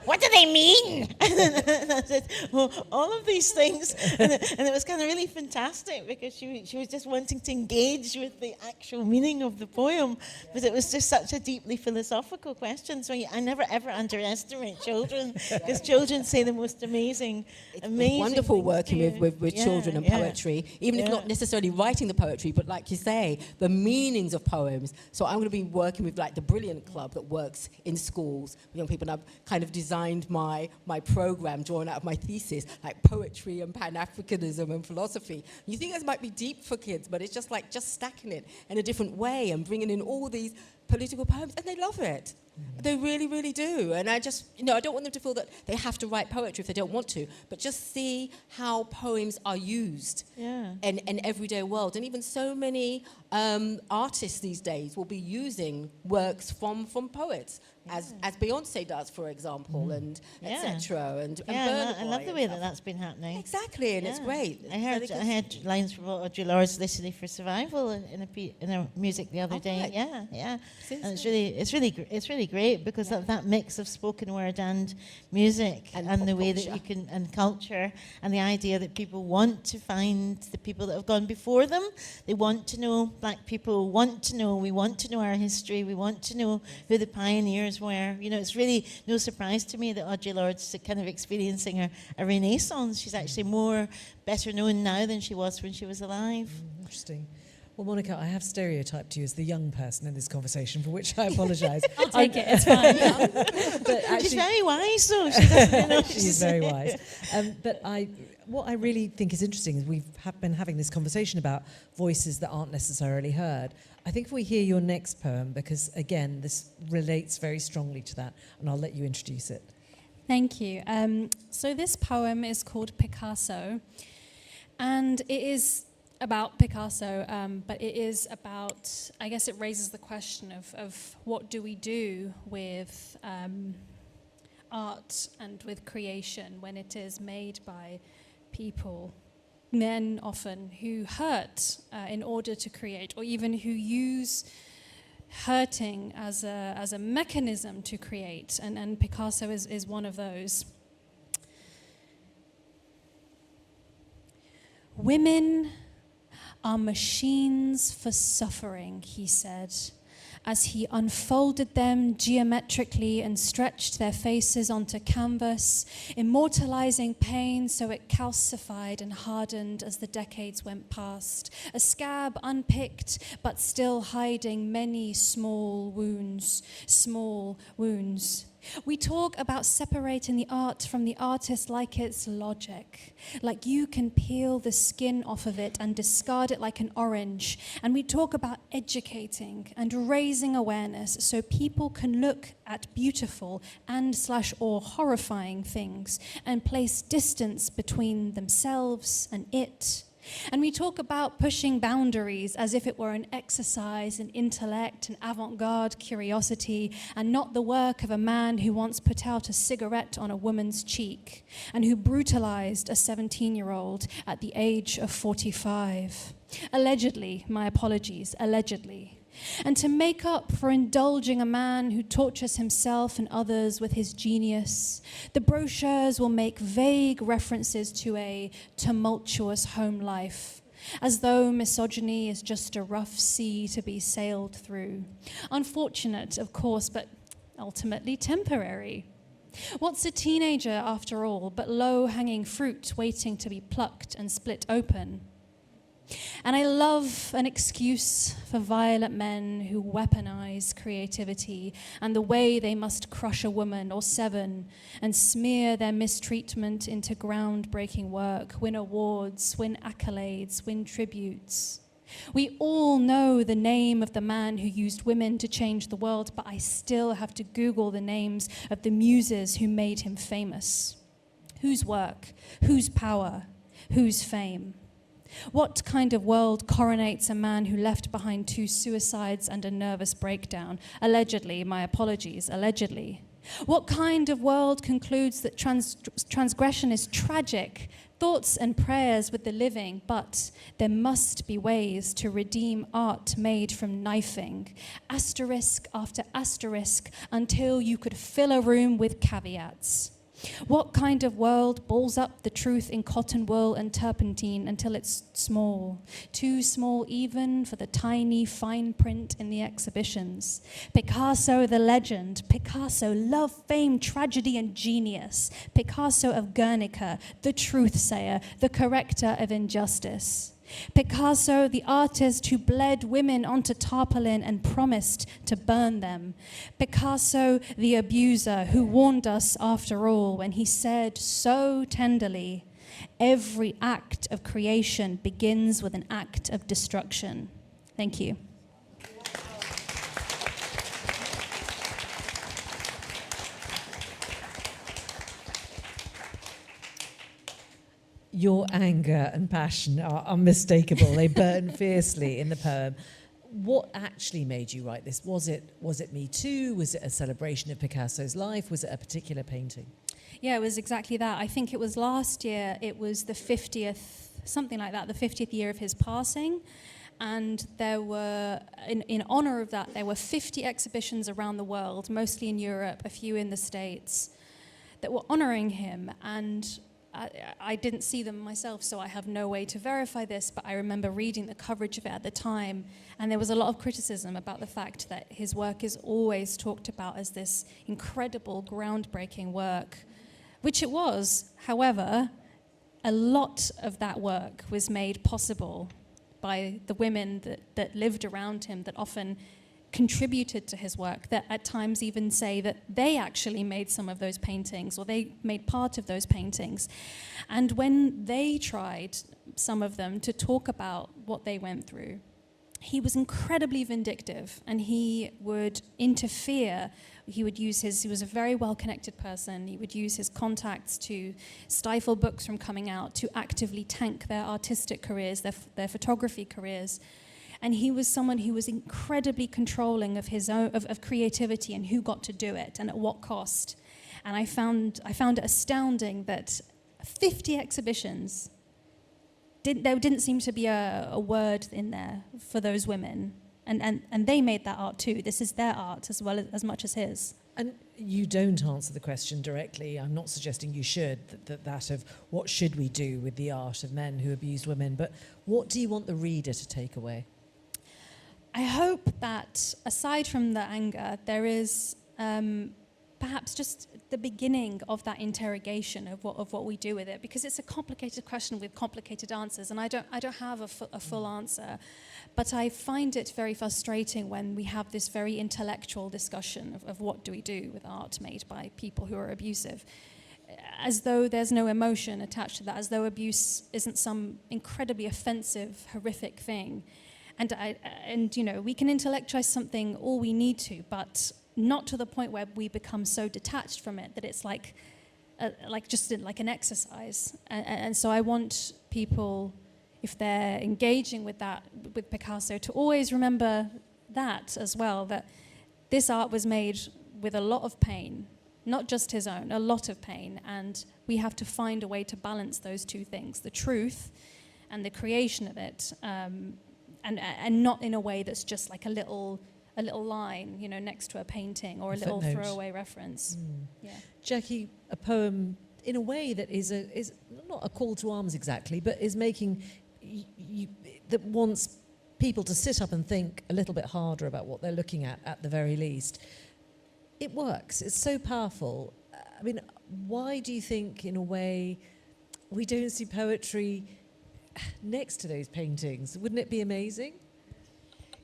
What do they mean? And I said, well, all of these things. And it was kind of really fantastic, because she was just wanting to engage with the actual meaning of the poem, but it was just such a deeply philosophical question. So I never ever underestimate children, because children say the most amazing wonderful working with children and poetry, even if not necessarily writing the poetry, but like you say, the meanings of poems. So I'm going to be working with like the Brilliant Club that works in schools with young people, and I've kind of designed my program drawn out of my thesis, like poetry and Pan-Africanism and philosophy. You think this might be deep for kids, but it's just like stacking it in a different way and bringing in all these political poems, and they love it. They really, really do. And I just, you know, I don't want them to feel that they have to write poetry if they don't want to, but just see how poems are used in everyday world. And even so many artists these days will be using works from poets. as Beyonce does, for example, and etc. And I love the way that's been happening. Exactly, and it's great. I heard lines from Audre Lorde's "Listening for Survival" in a music the other day. Right. And it's really great because of that mix of spoken word and music and the way that you can, and culture, and the idea that people want to find the people that have gone before them. They want to know, Black people want to know, we want to know our history, we want to know who the pioneers were. You know, it's really no surprise to me that Audre Lorde's kind of experiencing a renaissance. She's actually better known now than she was when she was alive. Interesting. Well, Monika, I have stereotyped you as the young person in this conversation, for which I apologise. I'll take it, it's fine. But actually, she's very wise, though. She doesn't know what she's very wise. But what I really think is interesting is we've been having this conversation about voices that aren't necessarily heard. I think if we hear your next poem, because again, this relates very strongly to that, and I'll let you introduce it. Thank you. So this poem is called Picasso, and it is about Picasso, but it is about, I guess it raises the question of what do we do with art and with creation when it is made by people, men often, who hurt in order to create, or even who use hurting as a mechanism to create, and Picasso is one of those. Women are machines for suffering, he said, as he unfolded them geometrically and stretched their faces onto canvas, immortalizing pain so it calcified and hardened as the decades went past, a scab unpicked but still hiding many small wounds. We talk about separating the art from the artist like it's logic, like you can peel the skin off of it and discard it like an orange. And we talk about educating and raising awareness so people can look at beautiful and/or horrifying things and place distance between themselves and it. And we talk about pushing boundaries as if it were an exercise in intellect and avant-garde curiosity, and not the work of a man who once put out a cigarette on a woman's cheek and who brutalized a 17-year-old at the age of 45. Allegedly, my apologies, allegedly. And to make up for indulging a man who tortures himself and others with his genius, the brochures will make vague references to a tumultuous home life, as though misogyny is just a rough sea to be sailed through. Unfortunate, of course, but ultimately temporary. What's a teenager, after all, but low-hanging fruit waiting to be plucked and split open? And I love an excuse for violent men who weaponize creativity and the way they must crush a woman or seven and smear their mistreatment into groundbreaking work, win awards, win accolades, win tributes. We all know the name of the man who used women to change the world, but I still have to Google the names of the muses who made him famous. Whose work? Whose power? Whose fame? What kind of world coronates a man who left behind 2 suicides and a nervous breakdown? Allegedly, my apologies, allegedly. What kind of world concludes that transgression is tragic, thoughts and prayers with the living, but there must be ways to redeem art made from knifing, asterisk after asterisk, until you could fill a room with caveats? What kind of world balls up the truth in cotton wool and turpentine until it's small, too small even for the tiny fine print in the exhibitions? Picasso the legend, Picasso love, fame, tragedy and genius, Picasso of Guernica, the truth sayer, the corrector of injustice. Picasso, the artist who bled women onto tarpaulin and promised to burn them. Picasso, the abuser who warned us after all when he said so tenderly, every act of creation begins with an act of destruction. Thank you. Your anger and passion are unmistakable. They burn fiercely in the poem. what actually made you write this? Was it Me Too? Was it a celebration of Picasso's life? Was it a particular painting? Yeah, it was exactly that. I think it was last year, it was the 50th, something like that, the 50th year of his passing. And there were, in honor of that, there were 50 exhibitions around the world, mostly in Europe, a few in the States, that were honoring him. And I didn't see them myself, so I have no way to verify this, but I remember reading the coverage of it at the time, and there was a lot of criticism about the fact that his work is always talked about as this incredible, groundbreaking work, which it was. However, a lot of that work was made possible by the women that lived around him, that often contributed to his work, that at times even say that they actually made some of those paintings, or they made part of those paintings. And when they tried, some of them, to talk about what they went through, he was incredibly vindictive, and he would interfere. He was a very well-connected person. He would use his contacts to stifle books from coming out, to actively tank their artistic careers, their photography careers. And he was someone who was incredibly controlling of his own, of creativity, and who got to do it and at what cost. And I found it astounding that 50 exhibitions, there didn't seem to be a word in there for those women. And they made that art too. This is their art as well as much as his. And you don't answer the question directly. I'm not suggesting you should, that of what should we do with the art of men who abused women, but what do you want the reader to take away? I hope that, aside from the anger, there is perhaps just the beginning of that interrogation of what we do with it, because it's a complicated question with complicated answers, and I don't have a full answer. But I find it very frustrating when we have this very intellectual discussion of what do we do with art made by people who are abusive, as though there's no emotion attached to that, as though abuse isn't some incredibly offensive, horrific thing. And you know, we can intellectualize something all we need to, but not to the point where we become so detached from it that it's like an exercise. And so I want people, if they're engaging with that, with Picasso, to always remember that as well, that this art was made with a lot of pain, not just his own, a lot of pain. And we have to find a way to balance those two things, the truth and the creation of it, and not in a way that's just like a little line, you know, next to a painting, or a little throwaway reference. Yeah. Jackie, a poem in a way that is not a call to arms exactly, but is making that wants people to sit up and think a little bit harder about what they're looking at the very least. It works. It's so powerful. I mean, why do you think, in a way, we don't see poetry next to those paintings? Wouldn't it be amazing?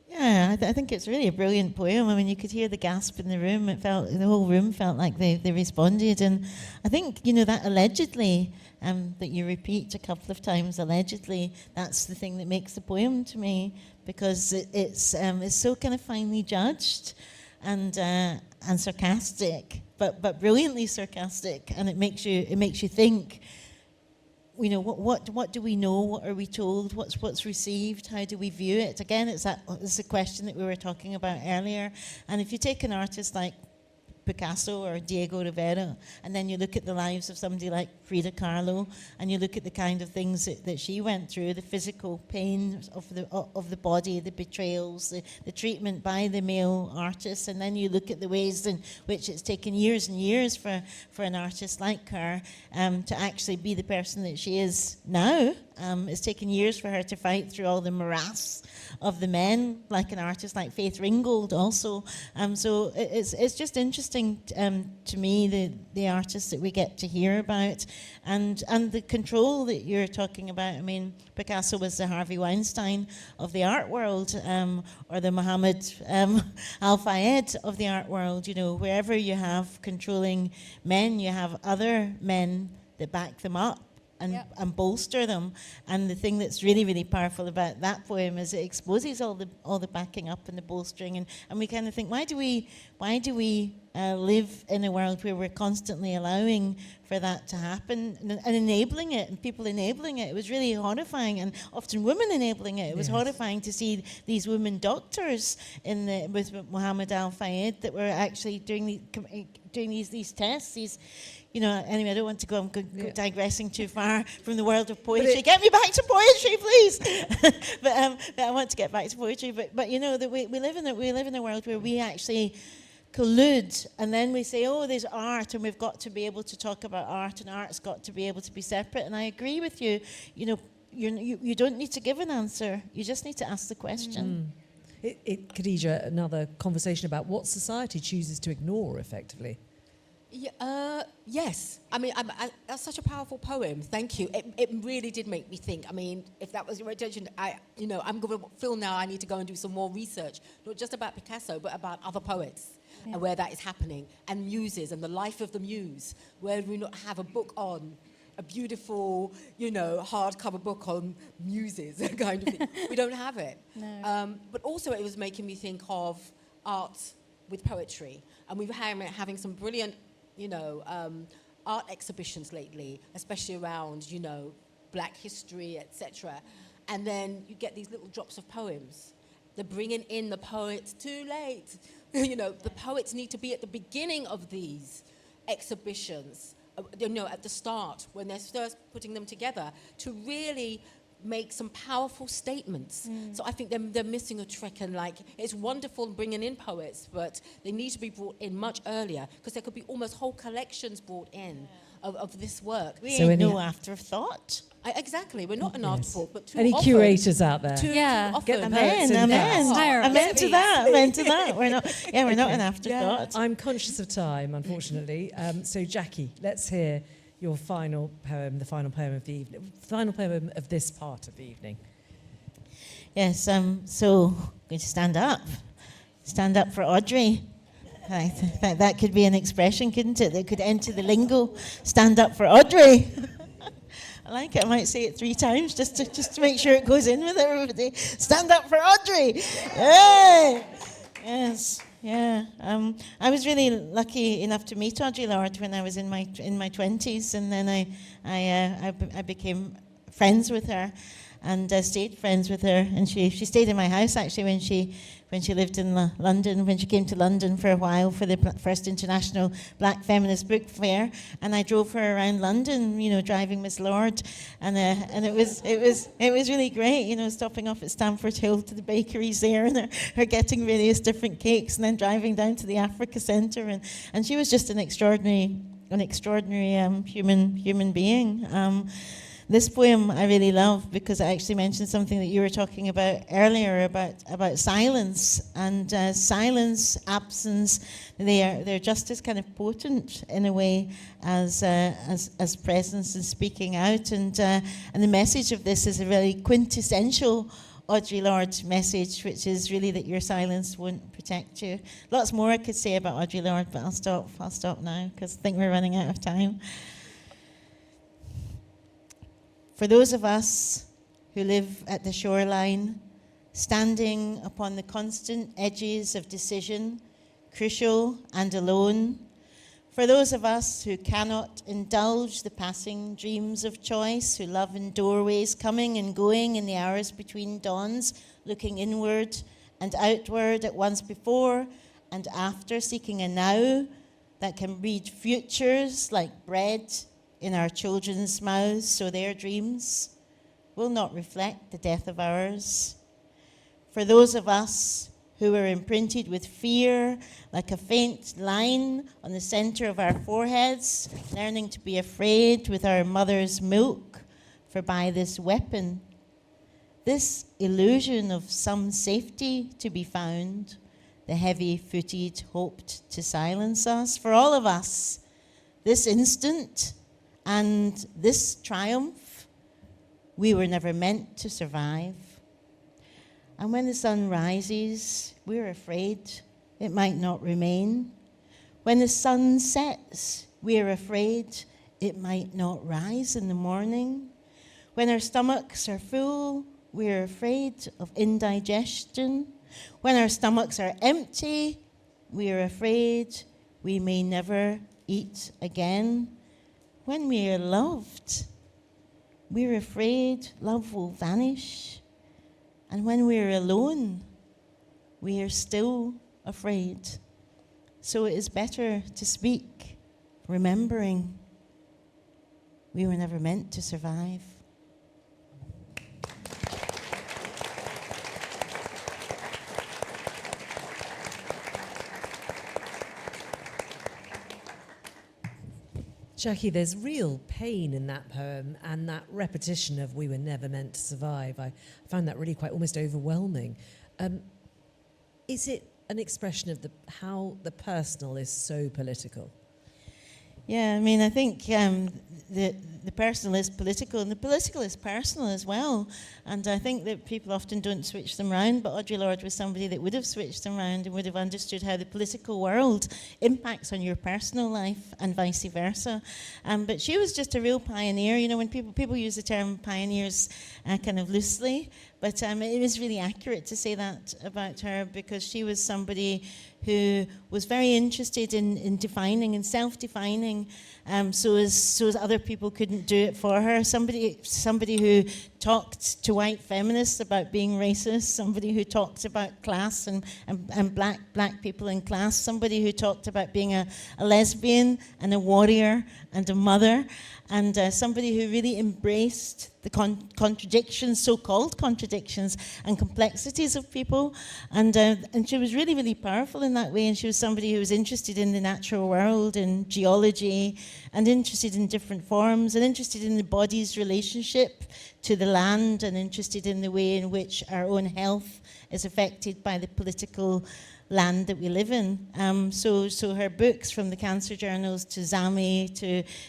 Yeah, I think it's really a brilliant poem. I mean, you could hear the gasp in the room. The whole room felt like they responded. And I think, you know, that allegedly, that you repeat a couple of times, allegedly, that's the thing that makes the poem to me, because it's so kind of finely judged and sarcastic, but brilliantly sarcastic, and it makes you think. You know, what do we know? What are we told? What's received? How do we view it? Again, it's a question that we were talking about earlier. And if you take an artist like Picasso or Diego Rivera, and then you look at the lives of somebody like Frida Kahlo, and you look at the kind of things that she went through, the physical pain of the body, the betrayals, the treatment by the male artists, and then you look at the ways in which it's taken years and years for an artist like her to actually be the person that she is now. It's taken years for her to fight through all the morass of the men, like an artist like Faith Ringgold also. So it's just interesting to me, the artists that we get to hear about, and the control that you're talking about. I mean, Picasso was the Harvey Weinstein of the art world, or the Mohammed Al-Fayed of the art world. You know, wherever you have controlling men, you have other men that back them up and bolster them. And the thing that's really, really powerful about that poem is it exposes all the backing up and the bolstering, and we kind of think, why do we live in a world where we're constantly allowing for that to happen and enabling it, and people enabling it. It was really horrifying, and often women enabling it. It was horrifying to see these women doctors with Mohammed Al Fayed that were actually doing these tests. Anyway, I don't want to go. I'm digressing too far from the world of poetry. Get me back to poetry, please. but I want to get back to poetry. But that we live in a world where we actually collude, and then we say, oh, there's art, and we've got to be able to talk about art, and art's got to be able to be separate. And I agree with you. You don't need to give an answer. You just need to ask the question. Kadija, another conversation about what society chooses to ignore effectively. Yes. I mean, that's such a powerful poem. Thank you. It really did make me think. I mean, if that was your intention, I'm going to feel now I need to go and do some more research, not just about Picasso, but about other poets and where that is happening, and muses and the life of the muse, where we not have a book on a beautiful, hardcover book on muses kind of thing. We don't have it. No. But also it was making me think of art with poetry. And we've having some brilliant art exhibitions lately, especially around, Black history, etc. And then you get these little drops of poems. They're bringing in the poets too late. The poets need to be at the beginning of these exhibitions, at the start, when they're first putting them together, to really make some powerful statements. So I think they're missing a trick, and it's wonderful bringing in poets, but they need to be brought in much earlier, because there could be almost whole collections brought in of this work. We ain't no afterthought. Exactly, we're not an afterthought, but too Any often, curators out there? Too often. Get the Amen. Amen to that. We're not an afterthought. I'm conscious of time, unfortunately. So Jackie, let's hear your final poem, the final poem of the evening, final poem of this part of the evening. Yes, so I'm going to stand up. Stand up for Audrey. I think that could be an expression, couldn't it? That could enter the lingo. Stand up for Audrey. I like it. I might say it 3 times just to make sure it goes in with everybody. Stand up for Audrey. Yay! Yes. Yeah, I was really lucky enough to meet Audre Lorde when I was in my 20s, and then I became friends with her, and stayed friends with her. And she stayed in my house actually when she lived in London, when she came to London for a while for the first International Black Feminist Book Fair, and I drove her around London, driving Miss Lord, and it was really great, stopping off at Stamford Hill to the bakeries there, and her getting various different cakes, and then driving down to the Africa Centre, and she was just an extraordinary human being. This poem I really love because it actually mentions something that you were talking about earlier about silence, and silence, absence. They're just as kind of potent in a way as presence and speaking out. And the message of this is a really quintessential Audre Lorde message, which is really that your silence won't protect you. Lots more I could say about Audre Lorde, but I'll stop now because I think we're running out of time. For those of us who live at the shoreline, standing upon the constant edges of decision, crucial and alone, for those of us who cannot indulge the passing dreams of choice, who love in doorways, coming and going in the hours between dawns, looking inward and outward at once before and after, seeking a now that can read futures like bread in our children's mouths, so their dreams will not reflect the death of ours. For those of us who are imprinted with fear, like a faint line on the center of our foreheads, learning to be afraid with our mother's milk, for by this weapon, this illusion of some safety to be found, the heavy-footed hoped to silence us. For all of us, this instant and this triumph, we were never meant to survive. And when the sun rises, we're afraid it might not remain. When the sun sets, we're afraid it might not rise in the morning. When our stomachs are full, we're afraid of indigestion. When our stomachs are empty, we're afraid we may never eat again. When we are loved, we're afraid love will vanish. And when we're alone, we are still afraid. So it is better to speak, remembering we were never meant to survive. Jackie, there's real pain in that poem and that repetition of we were never meant to survive. I found that really quite almost overwhelming. Is it an expression of how the personal is so political? Yeah, I mean, I think the personal is political and the political is personal as well. And I think that people often don't switch them around, but Audre Lorde was somebody that would have switched them around and would have understood how the political world impacts on your personal life and vice versa. But she was just a real pioneer. You know, when people use the term pioneers kind of loosely, but it was really accurate to say that about her, because she was somebody who was very interested in defining and self-defining, so as other people couldn't do it for her. Somebody who talked to white feminists about being racist, somebody who talked about class and black people in class, somebody who talked about being a lesbian and a warrior and a mother, and somebody who really embraced the contradictions, so-called contradictions and complexities of people. And she was really, really powerful in that way. And she was somebody who was interested in the natural world and geology, and interested in different forms, and interested in the body's relationship to the land, and interested in the way in which our own health is affected by the political land that we live in. So her books, from the Cancer Journals to Zami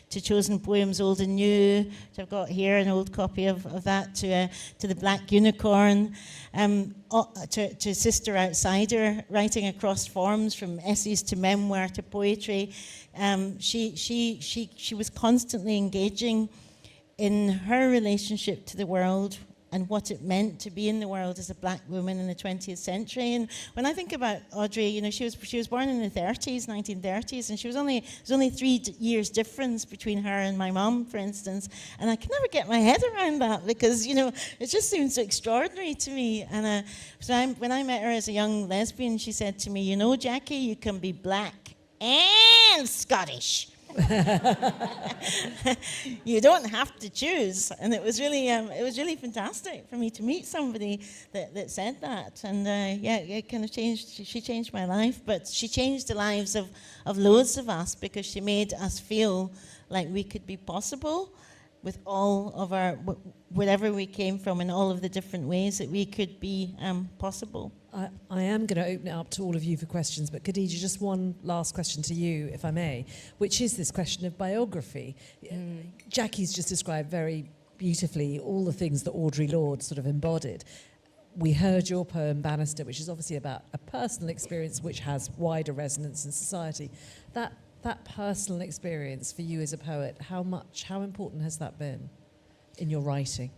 to Chosen Poems Old and New, which I've got here, an old copy of that, to The Black Unicorn, to Sister Outsider, writing across forms from essays to memoir to poetry. She was constantly engaging in her relationship to the world and what it meant to be in the world as a black woman in the 20th century. And when I think about Audre, you know, she was born in the 1930s, and there's only 3 years difference between her and my mom, for instance. And I can never get my head around that, because, you know, it just seems so extraordinary to me. And when I met her as a young lesbian, she said to me, you know, Jackie, you can be black and Scottish. You don't have to choose. And it was really fantastic for me to meet somebody that said that. And it kind of she changed my life, but she changed the lives of loads of us, because she made us feel like we could be possible with all of our, wherever we came from, and all of the different ways that we could be possible. I am going to open it up to all of you for questions, but Kadija, just one last question to you, if I may, which is this question of biography. Jackie's just described very beautifully all the things that Audre Lorde sort of embodied. We heard your poem, Bannister, which is obviously about a personal experience which has wider resonance in society. That personal experience for you as a poet, how important has that been in your writing?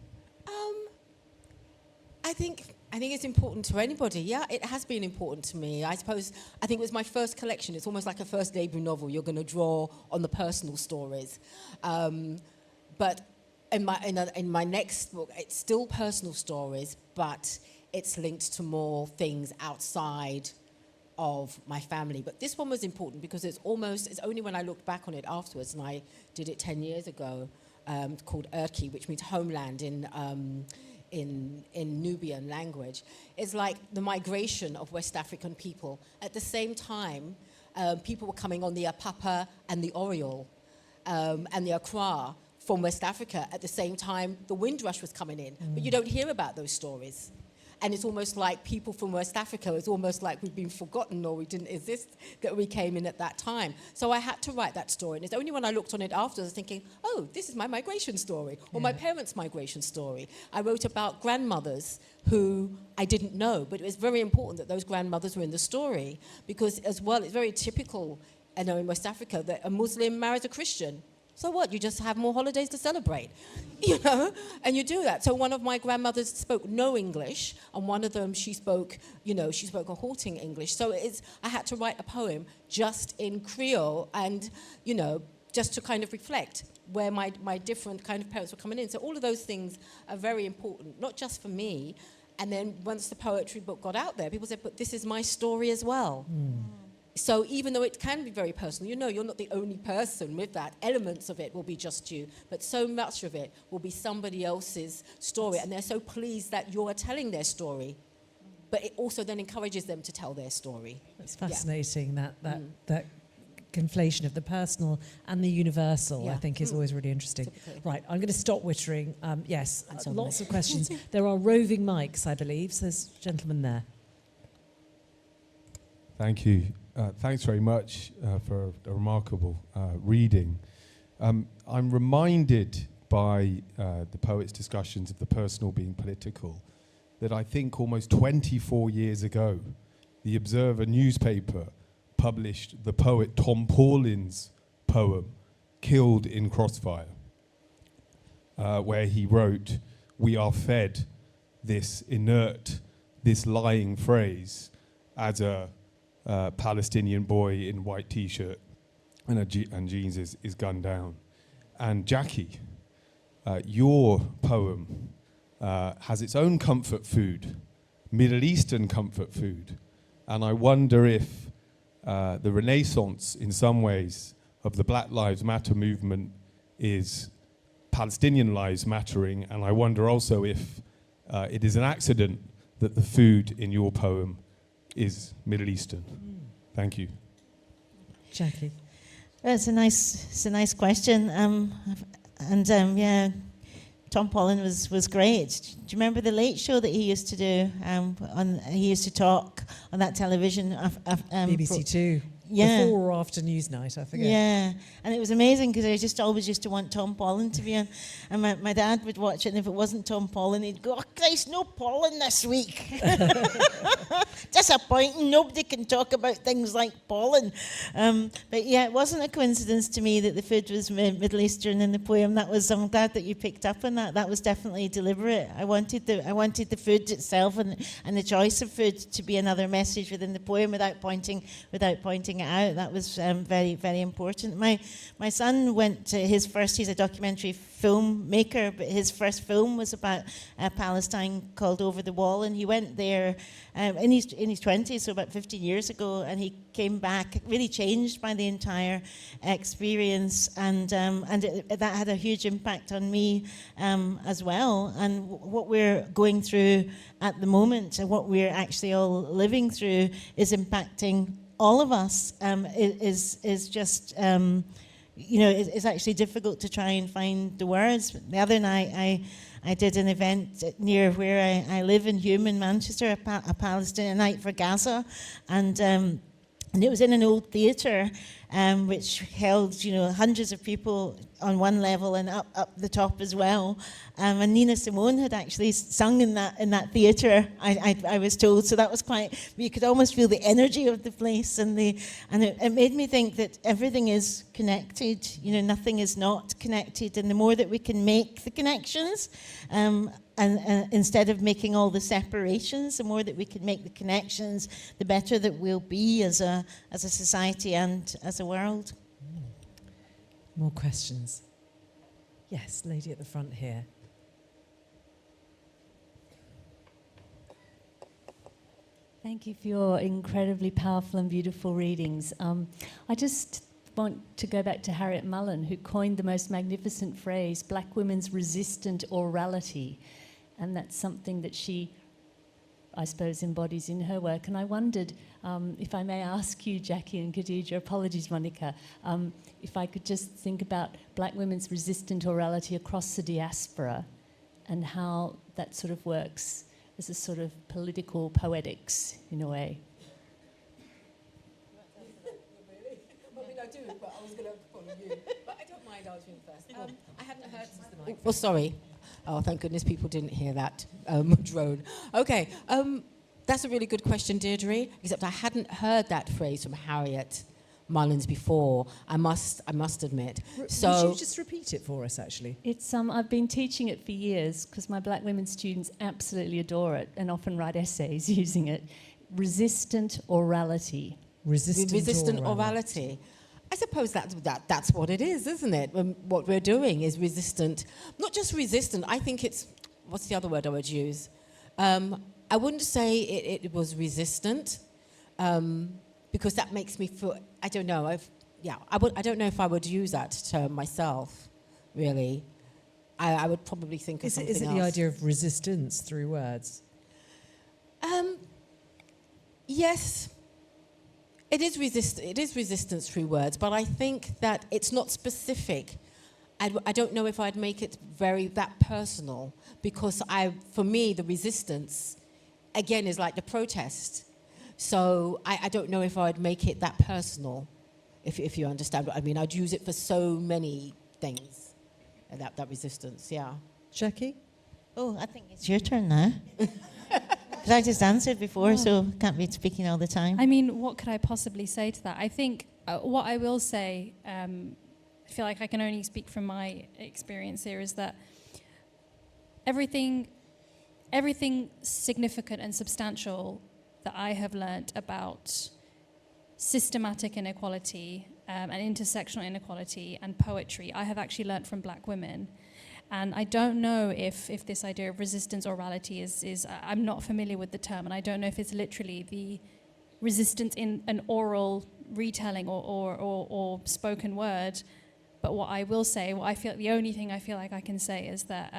I think it's important to anybody. Yeah, it has been important to me. I think it was my first collection. It's almost like a first debut novel. You're going to draw on the personal stories. But in my next book, it's still personal stories, but it's linked to more things outside of my family. But this one was important because it's only when I looked back on it afterwards, and I did it 10 years ago, called Urki, which means homeland in Nubian language. It's like the migration of West African people. At the same time, people were coming on the Apapa and the Oriole and the Accra from West Africa. At the same time, the Windrush was coming in. But you don't hear about those stories. And it's almost like people from West Africa, it's almost like we've been forgotten or we didn't exist, that we came in at that time. So I had to write that story. And it's only when I looked on it afterwards thinking, oh, this is my migration story, or my parents' migration story. I wrote about grandmothers who I didn't know, but it was very important that those grandmothers were in the story, because as well, it's very typical, I know, in West Africa, that a Muslim marries a Christian. So what? You just have more holidays to celebrate, and you do that. So one of my grandmothers spoke no English, and one of them, she spoke a halting English. So I had to write a poem just in Creole and, just to kind of reflect where my different kind of parents were coming in. So all of those things are very important, not just for me. And then once the poetry book got out there, people said, but this is my story as well. So even though it can be very personal, you're not the only person with that. Elements of it will be just you, but so much of it will be somebody else's story. And they're so pleased that you're telling their story, but it also then encourages them to tell their story. It's fascinating that conflation of the personal and the universal, I think, is always really interesting. Typically. Right, I'm going to stop wittering. Yes, lots of questions. There are roving mics, I believe. So there's a gentleman there. Thank you. Thanks very much for a remarkable reading. I'm reminded by the poet's discussions of the personal being political that I think almost 24 years ago, the Observer newspaper published the poet Tom Paulin's poem, Killed in Crossfire, where he wrote, "We are fed this inert, this lying phrase as a Palestinian boy in white t-shirt and jeans is gunned down." And Jackie, your poem has its own comfort food, Middle Eastern comfort food. And I wonder if the renaissance, in some ways, of the Black Lives Matter movement is Palestinian lives mattering. And I wonder also if it is an accident that the food in your poem is Middle Eastern. Thank you. Jackie. Well, it's a nice question. Tom Paulin was great. Do you remember the Late Show that he used to do? He used to talk on that television. BBC Two. Yeah. Before or after Newsnight, I forget. Yeah, and it was amazing because I just always used to want Tom Paulin to be on. And my dad would watch it, and if it wasn't Tom Paulin, he'd go, "Oh, Christ, no Paulin this week." Disappointing. Nobody can talk about things like Paulin. But yeah, it wasn't a coincidence to me that the food was Middle Eastern in the poem. I'm glad that you picked up on that. That was definitely deliberate. I wanted the food itself and the choice of food to be another message within the poem without pointing it out. That was very, very important. My son went to his first, he's a documentary filmmaker, but his first film was about Palestine called Over the Wall, and he went there in his 20s, so about 15 years ago, and he came back really changed by the entire experience, and that had a huge impact on me as well. And what we're going through at the moment, and what we're actually all living through, is impacting all of us. Is just it's actually difficult to try and find the words. The other night I did an event near where I live in Hume in Manchester, a Palestinian night for Gaza, and it was in an old theatre which held hundreds of people on one level and up the top as well. And Nina Simone had actually sung in that theatre, I was told. So that was quite, you could almost feel the energy of the place, and it made me think that everything is connected. Nothing is not connected, and the more that we can make the connections, and instead of making all the separations, the more that we can make the connections, the better that we'll be as a society and as a world. More questions? Yes, lady at the front here. Thank you for your incredibly powerful and beautiful readings. I just want to go back to Harriet Mullen, who coined the most magnificent phrase, "Black women's resistant orality." And that's something that she, I suppose, embodies in her work. And I wondered, if I may ask you, Jackie and Kadija, apologies, Monika, if I could just think about black women's resistant orality across the diaspora and how that sort of works as a sort of political poetics, in a way. I do, but I was going to follow you. But I don't mind answering first. I hadn't heard since the night. Well, sorry. Oh, thank goodness people didn't hear that drone. Okay, that's a really good question, Deirdre, except I hadn't heard that phrase from Harriet Mullins before, I must admit. Would So you just repeat it for us, actually? It's I've been teaching it for years because my black women students absolutely adore it and often write essays using it. Resistant orality. resistant orality. I suppose that's what it is, isn't it? What we're doing is resistant. Not just resistant, I think it's, what's the other word I would use? I wouldn't say it was resistant, because that makes me feel, I don't know, I don't know if I would use that term myself, really. I would probably think of something else. Is it the idea of resistance through words? Yes, it is resistance through words, but I think that it's not specific. I don't know if I'd make it that personal, because for me, the resistance, again, is like the protest. So I don't know if I'd make it that personal, if you understand what I mean. I'd use it for so many things, that resistance, yeah. Jackie? Oh, I think it's your turn now. Because I just answered before, so can't be speaking all the time. I mean, what could I possibly say to that? I think what I will say, I feel like I can only speak from my experience here, is that everything significant and substantial that I have learnt about systematic inequality and intersectional inequality and poetry, I have actually learnt from black women. And I don't know if this idea of resistance orality is I'm not familiar with the term, and I don't know if it's literally the resistance in an oral retelling or spoken word. But what I will say, the only thing I feel like I can say is that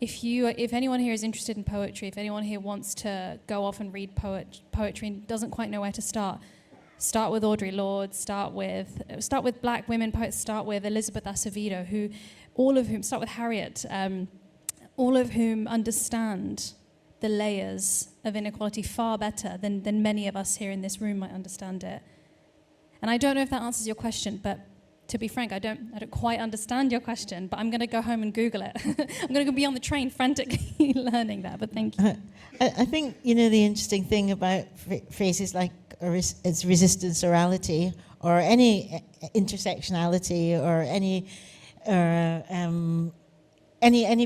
if anyone here is interested in poetry, if anyone here wants to go off and read poetry and doesn't quite know where to start with Audre Lorde, start with black women poets, start with Elizabeth Acevedo, start with Harriet, all of whom understand the layers of inequality far better than many of us here in this room might understand it. And I don't know if that answers your question, but to be frank, I don't quite understand your question, but I'm going to go home and Google it. I'm going to be on the train frantically learning that, but thank you. I think, the interesting thing about phrases like it's resistance orality or any intersectionality or any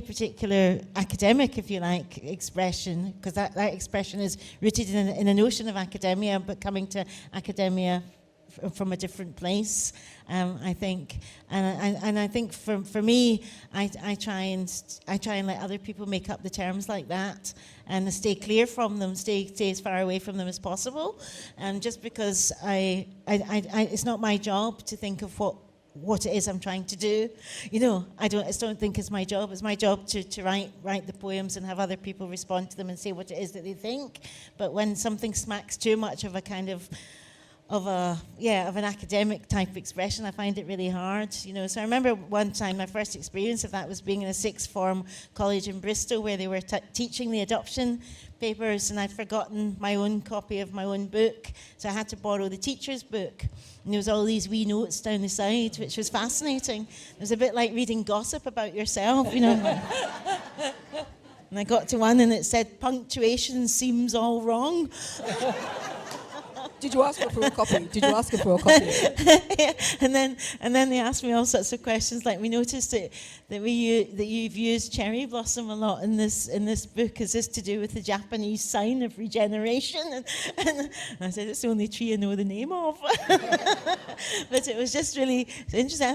particular academic, if you like, expression, because that expression is rooted in a notion of academia, but coming to academia from a different place, I think, and I think for me, I try and let other people make up the terms like that, and stay clear from them, stay as far away from them as possible, and just because it's not my job to think of what it is I'm trying to do, I just don't think it's my job. It's my job to write the poems and have other people respond to them and say what it is that they think. But when something smacks too much of a kind of an academic type expression, I find it really hard, So I remember one time my first experience of that was being in a sixth form college in Bristol where they were teaching the adoption papers, and I'd forgotten my own copy of my own book, so I had to borrow the teacher's book. And there was all these wee notes down the side, which was fascinating. It was a bit like reading gossip about yourself, And I got to one and it said, "Punctuation seems all wrong." Did you ask her for a copy? Yeah. And then they asked me all sorts of questions, like, we noticed that you've used cherry blossom a lot in this book. Is this to do with the Japanese sign of regeneration? And I said, it's the only tree I know the name of. But it was just really interesting. I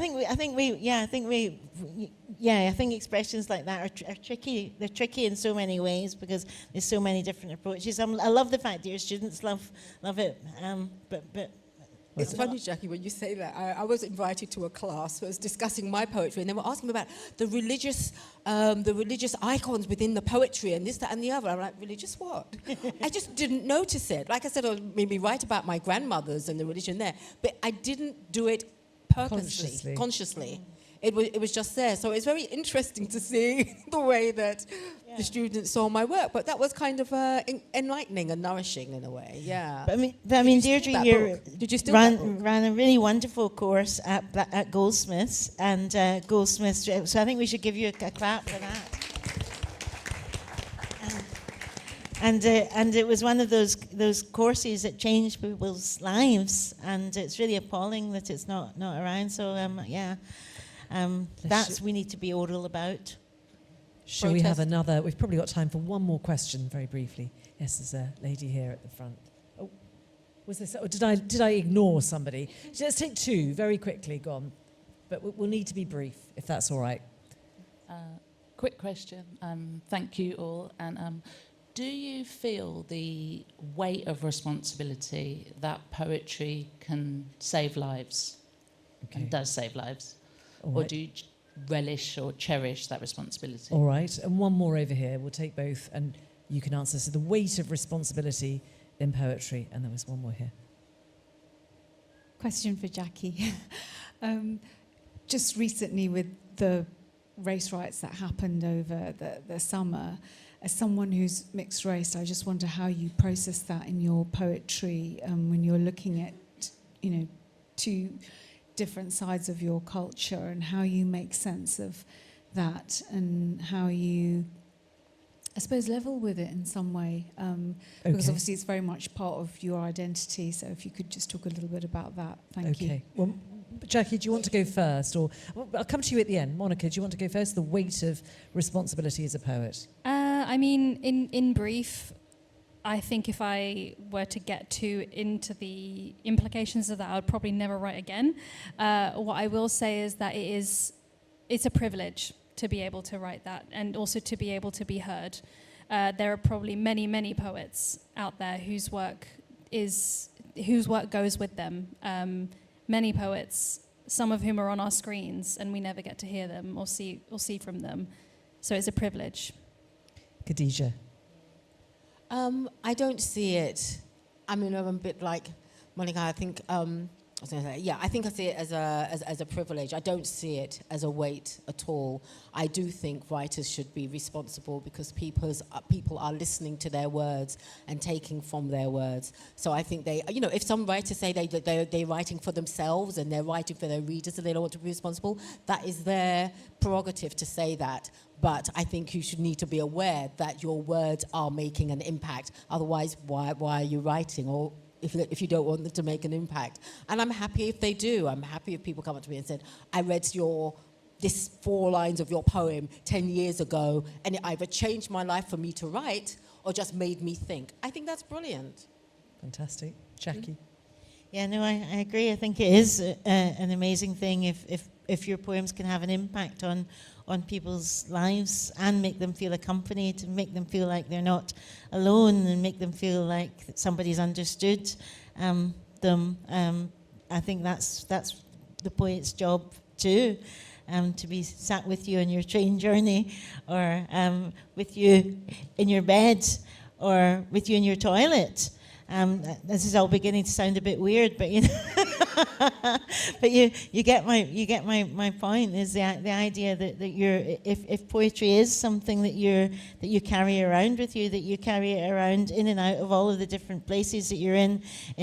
think expressions like that are tricky. They're tricky in so many ways because there's so many different approaches. I love the fact that your students love it, but it's funny, Jackie, when you say that. I was invited to a class that was discussing my poetry, and they were asking me about the religious icons within the poetry and this, that, and the other. I'm like, religious what? I just didn't notice it. Like I said, I'll maybe write about my grandmothers and the religion there, but I didn't do it purposely, consciously. It was just there. So it's very interesting to see the way that the students saw my work. But that was kind of enlightening and nourishing in a way, yeah. But I mean, Deirdre here ran a really wonderful course at Goldsmiths, and Goldsmiths, so I think we should give you a clap for that. and it was one of those courses that changed people's lives, and it's really appalling that it's not around. So that's we need to be oral about. Shall we have another? We've probably got time for one more question, very briefly. Yes, there's a lady here at the front. Oh, was this? Or did I ignore somebody? Let's take two very quickly. Go on, but we'll need to be brief if that's all right. Quick question. Thank you all. And do you feel the weight of responsibility that poetry can save lives and does save lives, or do you relish or cherish that responsibility? All right, and one more over here. We'll take both, and you can answer. So the weight of responsibility in poetry, and there was one more here. Question for Jackie. Just recently with the race riots that happened over the summer, as someone who's mixed race, I just wonder how you process that in your poetry when you're looking at, two different sides of your culture, and how you make sense of that, and how you, I suppose, level with it in some way. Because obviously it's very much part of your identity. So if you could just talk a little bit about that. Thank you. Okay. Well, Jackie, do you want to go first? Or I'll come to you at the end. Monika, do you want to go first? The weight of responsibility as a poet. I mean, in brief, I think if I were to get into the implications of that, I would probably never write again. What I will say is that it's a privilege to be able to write that, and also to be able to be heard. There are probably many, many poets out there whose work goes with them. Many poets, some of whom are on our screens, and we never get to hear them or see from them. So it's a privilege. Kadija. I don't see it. I mean, I'm a bit like Monika. I think I think I see it as a privilege. I don't see it as a weight at all. I do think writers should be responsible, because people are listening to their words and taking from their words. So I think if some writers say they're writing for themselves and they're writing for their readers and they don't want to be responsible, that is their prerogative to say that. But I think you should need to be aware that your words are making an impact. Otherwise, why are you writing? Or if you don't want them to make an impact. And I'm happy if they do. I'm happy if people come up to me and said, I read this 4 lines of your poem 10 years ago, and it either changed my life for me to write or just made me think. I think that's brilliant. Fantastic. Jackie? Yeah, no, I agree. I think it is an amazing thing if your poems can have an impact on people's lives and make them feel accompanied, and make them feel like they're not alone, and make them feel like somebody's understood them. I think that's the poet's job too, to be sat with you on your train journey, or with you in your bed, or with you in your toilet. This is all beginning to sound a bit weird, but but you get my point. Is the idea that you're, if poetry is something that you carry around with you, that you carry it around in and out of all of the different places that you're in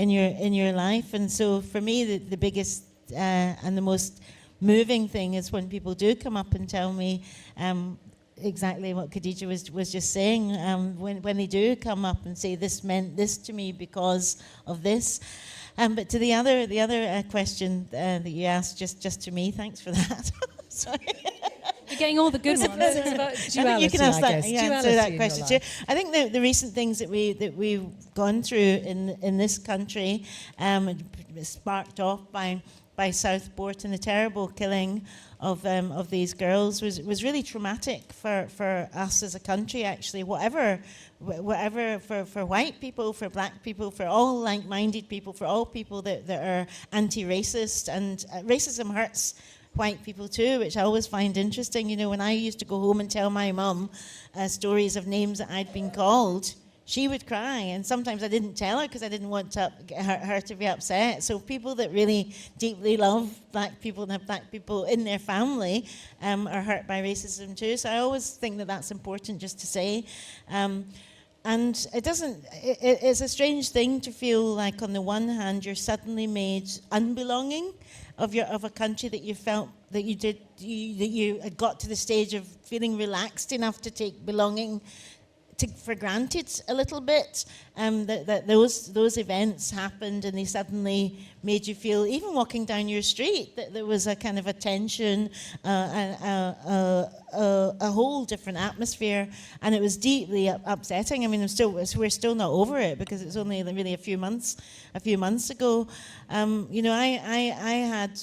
your life. And so for me, the biggest and the most moving thing is when people do come up and tell me exactly what Kadija was just saying, when they do come up and say, this meant this to me because of this. But to the other question that you asked just to me, thanks for that. Sorry. You're getting all the good ones. It's about duality, you can ask that, answer that question too. I think the recent things that we've gone through in this country, sparked off by Southport and the terrible killing of these girls was really traumatic for us as a country, actually. Whatever for white people, for black people, for all like-minded people, for all people that are anti-racist. And racism hurts white people too, which I always find interesting. You know, when I used to go home and tell my mum stories of names that I'd been called, she would cry, and sometimes I didn't tell her because I didn't want her to be upset. So people that really deeply love black people and have black people in their family are hurt by racism too. So I always think that that's important just to say. And it's a strange thing to feel like on the one hand you're suddenly made unbelonging of a country that you felt that you had got to the stage of feeling relaxed enough to take belonging for granted a little bit, that those events happened and they suddenly made you feel, even walking down your street, that there was a kind of a tension, a whole different atmosphere, and it was deeply upsetting. I mean, we're still not over it, because it's only really a few months ago. I had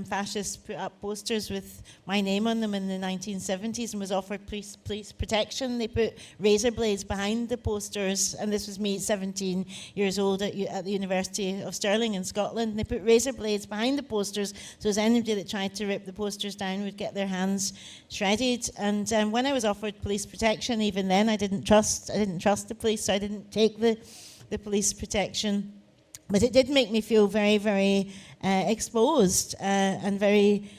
fascists put up posters with my name on them in the 1970s and was offered police protection. They put razor blades behind the posters, and this was me, 17 years old, at the University of Stirling in Scotland. And they put razor blades behind the posters, so as anybody that tried to rip the posters down would get their hands shredded. And when I was offered police protection, even then I didn't trust the police, so I didn't take the police protection. But it did make me feel very, very exposed and very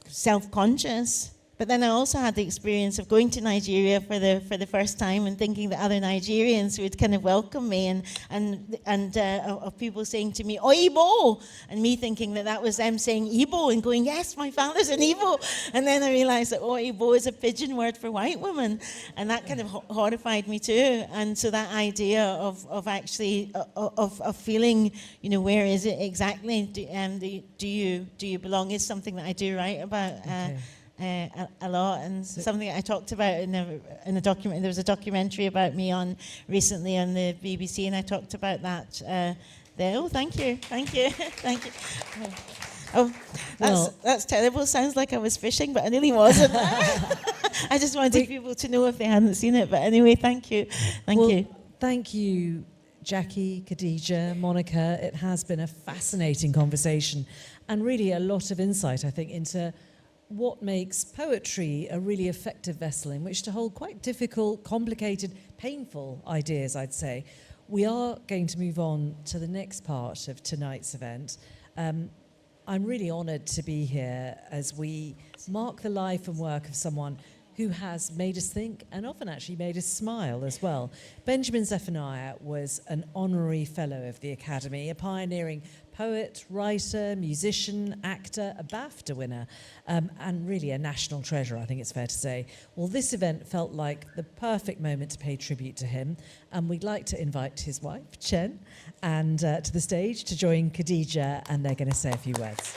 self-conscious. But then I also had the experience of going to Nigeria for the first time and thinking that other Nigerians would kind of welcome me, and of people saying to me, "Oh, Igbo," and me thinking that was them saying Igbo and going, "Yes, my father's an Igbo." And then I realized that, oh, Igbo is a pidgin word for white woman, and that kind of horrified me too. And so that idea of actually of feeling, where is it exactly? Do you belong is something that I do write about. Okay. A lot, and something I talked about in a document. There was a documentary about me on recently on the BBC, and I talked about that there. Oh, thank you. Oh, that's terrible. Sounds like I was fishing, but I nearly wasn't. I just wanted people to know if they hadn't seen it. But anyway, thank you. Thank you, Jackie, Kadija, Monika. It has been a fascinating conversation, and really a lot of insight, I think, into what makes poetry a really effective vessel in which to hold quite difficult, complicated, painful ideas, I'd say. We are going to move on to the next part of tonight's event. I'm really honoured to be here as we mark the life and work of someone who has made us think and often actually made us smile as well. Benjamin Zephaniah was an honorary fellow of the Academy, a pioneering poet, writer, musician, actor, a BAFTA winner, and really a national treasure, I think it's fair to say. Well, this event felt like the perfect moment to pay tribute to him, and we'd like to invite his wife, Chen, and to the stage to join Kadija, and they're going to say a few words.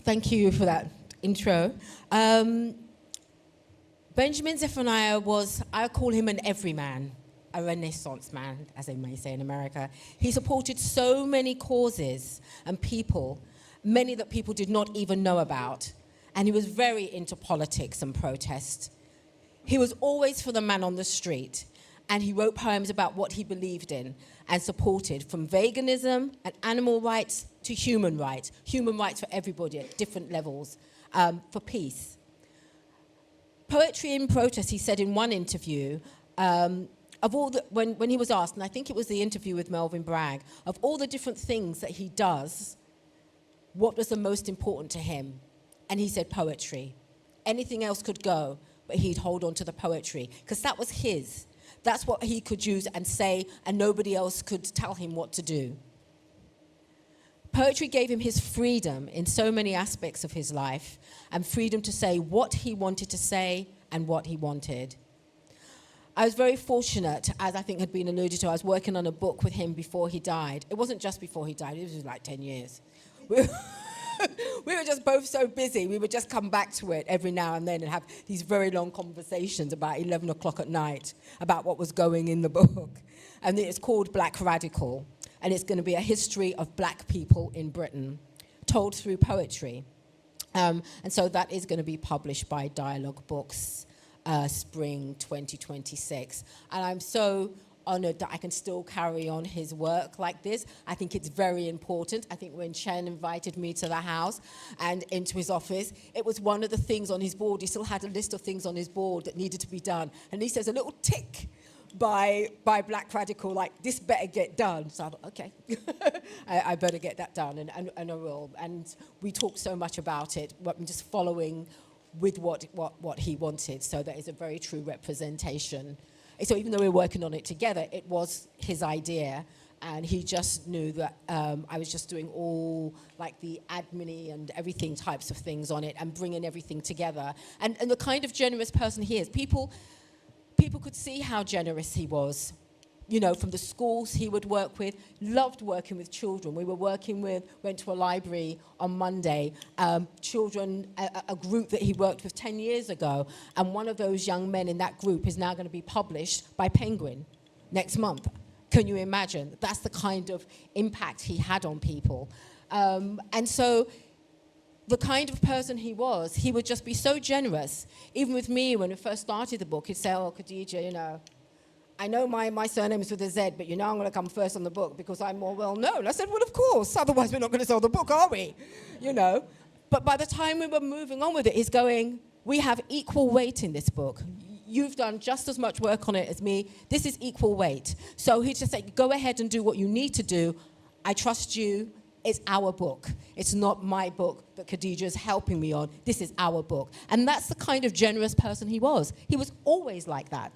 Thank you for that intro. Benjamin Zephaniah I call him an everyman, a Renaissance man, as they may say in America. He supported so many causes and people, many that people did not even know about. And he was very into politics and protest. He was always for the man on the street. And he wrote poems about what he believed in and supported, from veganism and animal rights to human rights for everybody at different levels, for peace. Poetry in protest, he said in one interview, when he was asked, and I think it was the interview with Melvin Bragg, of all the different things that he does, what was the most important to him? And he said poetry. Anything else could go, but he'd hold on to the poetry, because that was his. That's what he could use and say, and nobody else could tell him what to do. Poetry gave him his freedom in so many aspects of his life, and freedom to say what he wanted to say and what he wanted. I was very fortunate, as I think had been alluded to. I was working on a book with him before he died. It wasn't just before he died, it was like 10 years. We were just both so busy, we would just come back to it every now and then and have these very long conversations about 11 o'clock at night about what was going in the book. And it's called Black Radical, and it's going to be a history of black people in Britain, told through poetry. And so that is going to be published by Dialogue Books, spring 2026. And I'm so honored that I can still carry on his work like this. I think it's very important. I think when Chen invited me to the house and into his office, it was one of the things on his board. He still had a list of things on his board that needed to be done. And he says a little tick by Black Radical, like, this better get done. So I thought, okay, I better get that done, and I will. And we talked so much about it, but I'm just following with what he wanted. So that is a very true representation. So even though we're working on it together, it was his idea, And he just knew that I was just doing all like the admin and everything types of things on it and bringing everything together. And the kind of generous person he is, people could see how generous he was. You know, from the schools he would work with, loved working with children. We were went to a library on Monday, children, a group that he worked with 10 years ago. And one of those young men in that group is now going to be published by Penguin next month. Can you imagine? That's the kind of impact he had on people. And so the kind of person he would just be so generous. Even with me, when we first started the book, he'd say, oh, Kadija, you know, I know my surname is with a Z, but you know I'm going to come first on the book because I'm more well-known. I said, well, of course. Otherwise, we're not going to sell the book, are we? You know? But by the time we were moving on with it, he's going, we have equal weight in this book. You've done just as much work on it as me. This is equal weight. So he just said, go ahead and do what you need to do. I trust you. It's our book. It's not my book that Kadija is helping me on. This is our book. And that's the kind of generous person he was. He was always like that.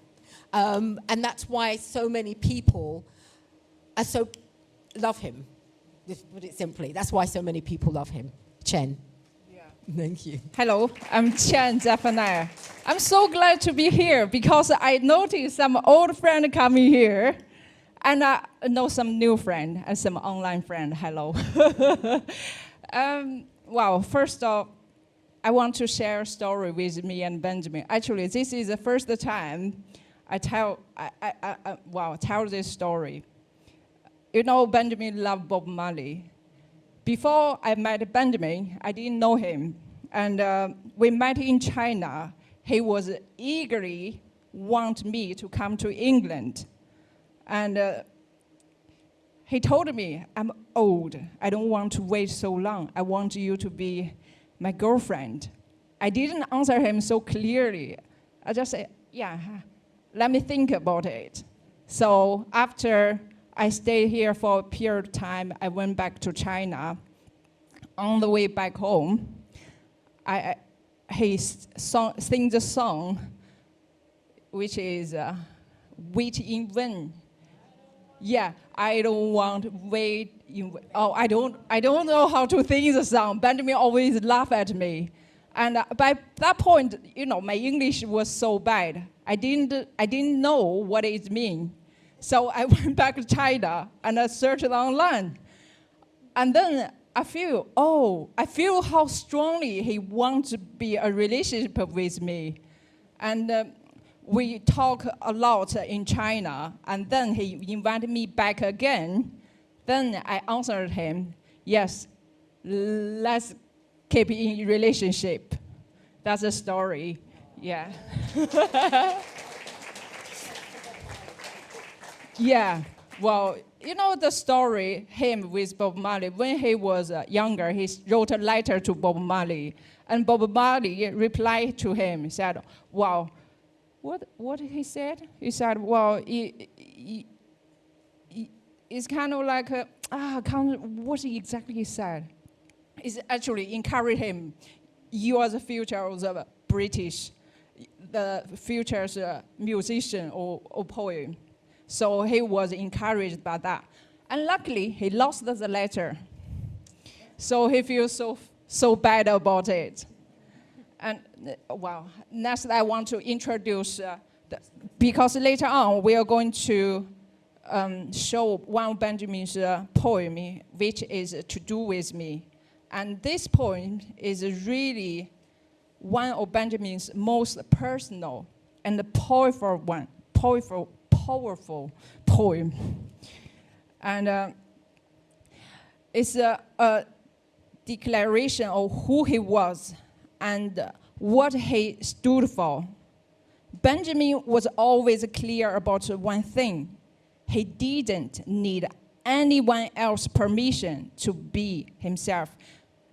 And that's why so many people love him. Just put it simply. That's why so many people love him. Chen. Yeah. Thank you. Hello, I'm Benjamin Zephaniah. I'm so glad to be here because I noticed some old friend coming here, and I know some new friend and some online friend. Hello. Well, first off, I want to share a story with me and Benjamin. Actually, this is the first time I tell this story. You know, Benjamin loved Bob Marley. Before I met Benjamin, I didn't know him. And we met in China. He was eagerly want me to come to England. And he told me, I'm old. I don't want to wait so long. I want you to be my girlfriend. I didn't answer him so clearly. I just said, yeah, let me think about it. So after I stayed here for a period of time, I went back to China. On the way back home, he sings a song, which is Wait in Vain. Yeah, I don't want to wait in vain. Oh, I don't know how to sing the song. Benjamin always laugh at me. And by that point, you know, my English was so bad. I didn't know what it means. So I went back to China and I searched online. And then I feel how strongly he wants to be a relationship with me. And we talk a lot in China. And then he invited me back again. Then I answered him, yes, let's keep in relationship. That's the story, yeah. Yeah, well, you know the story, him with Bob Marley. When he was younger, he wrote a letter to Bob Marley. And Bob Marley replied to him, he said, wow, what did he said? He said, well, it's kind of like, what exactly he said? It's actually encourage him. You are the future of the British, the future's musician or poet. So he was encouraged by that. And luckily, he lost the letter. So he feels so bad about it. And well, next I want to introduce, because later on we are going to show one of Benjamin's poem, which is To Do With Me. And this poem is really one of Benjamin's most personal and powerful poem. And it's a declaration of who he was and what he stood for. Benjamin was always clear about one thing. He didn't need anyone else's permission to be himself.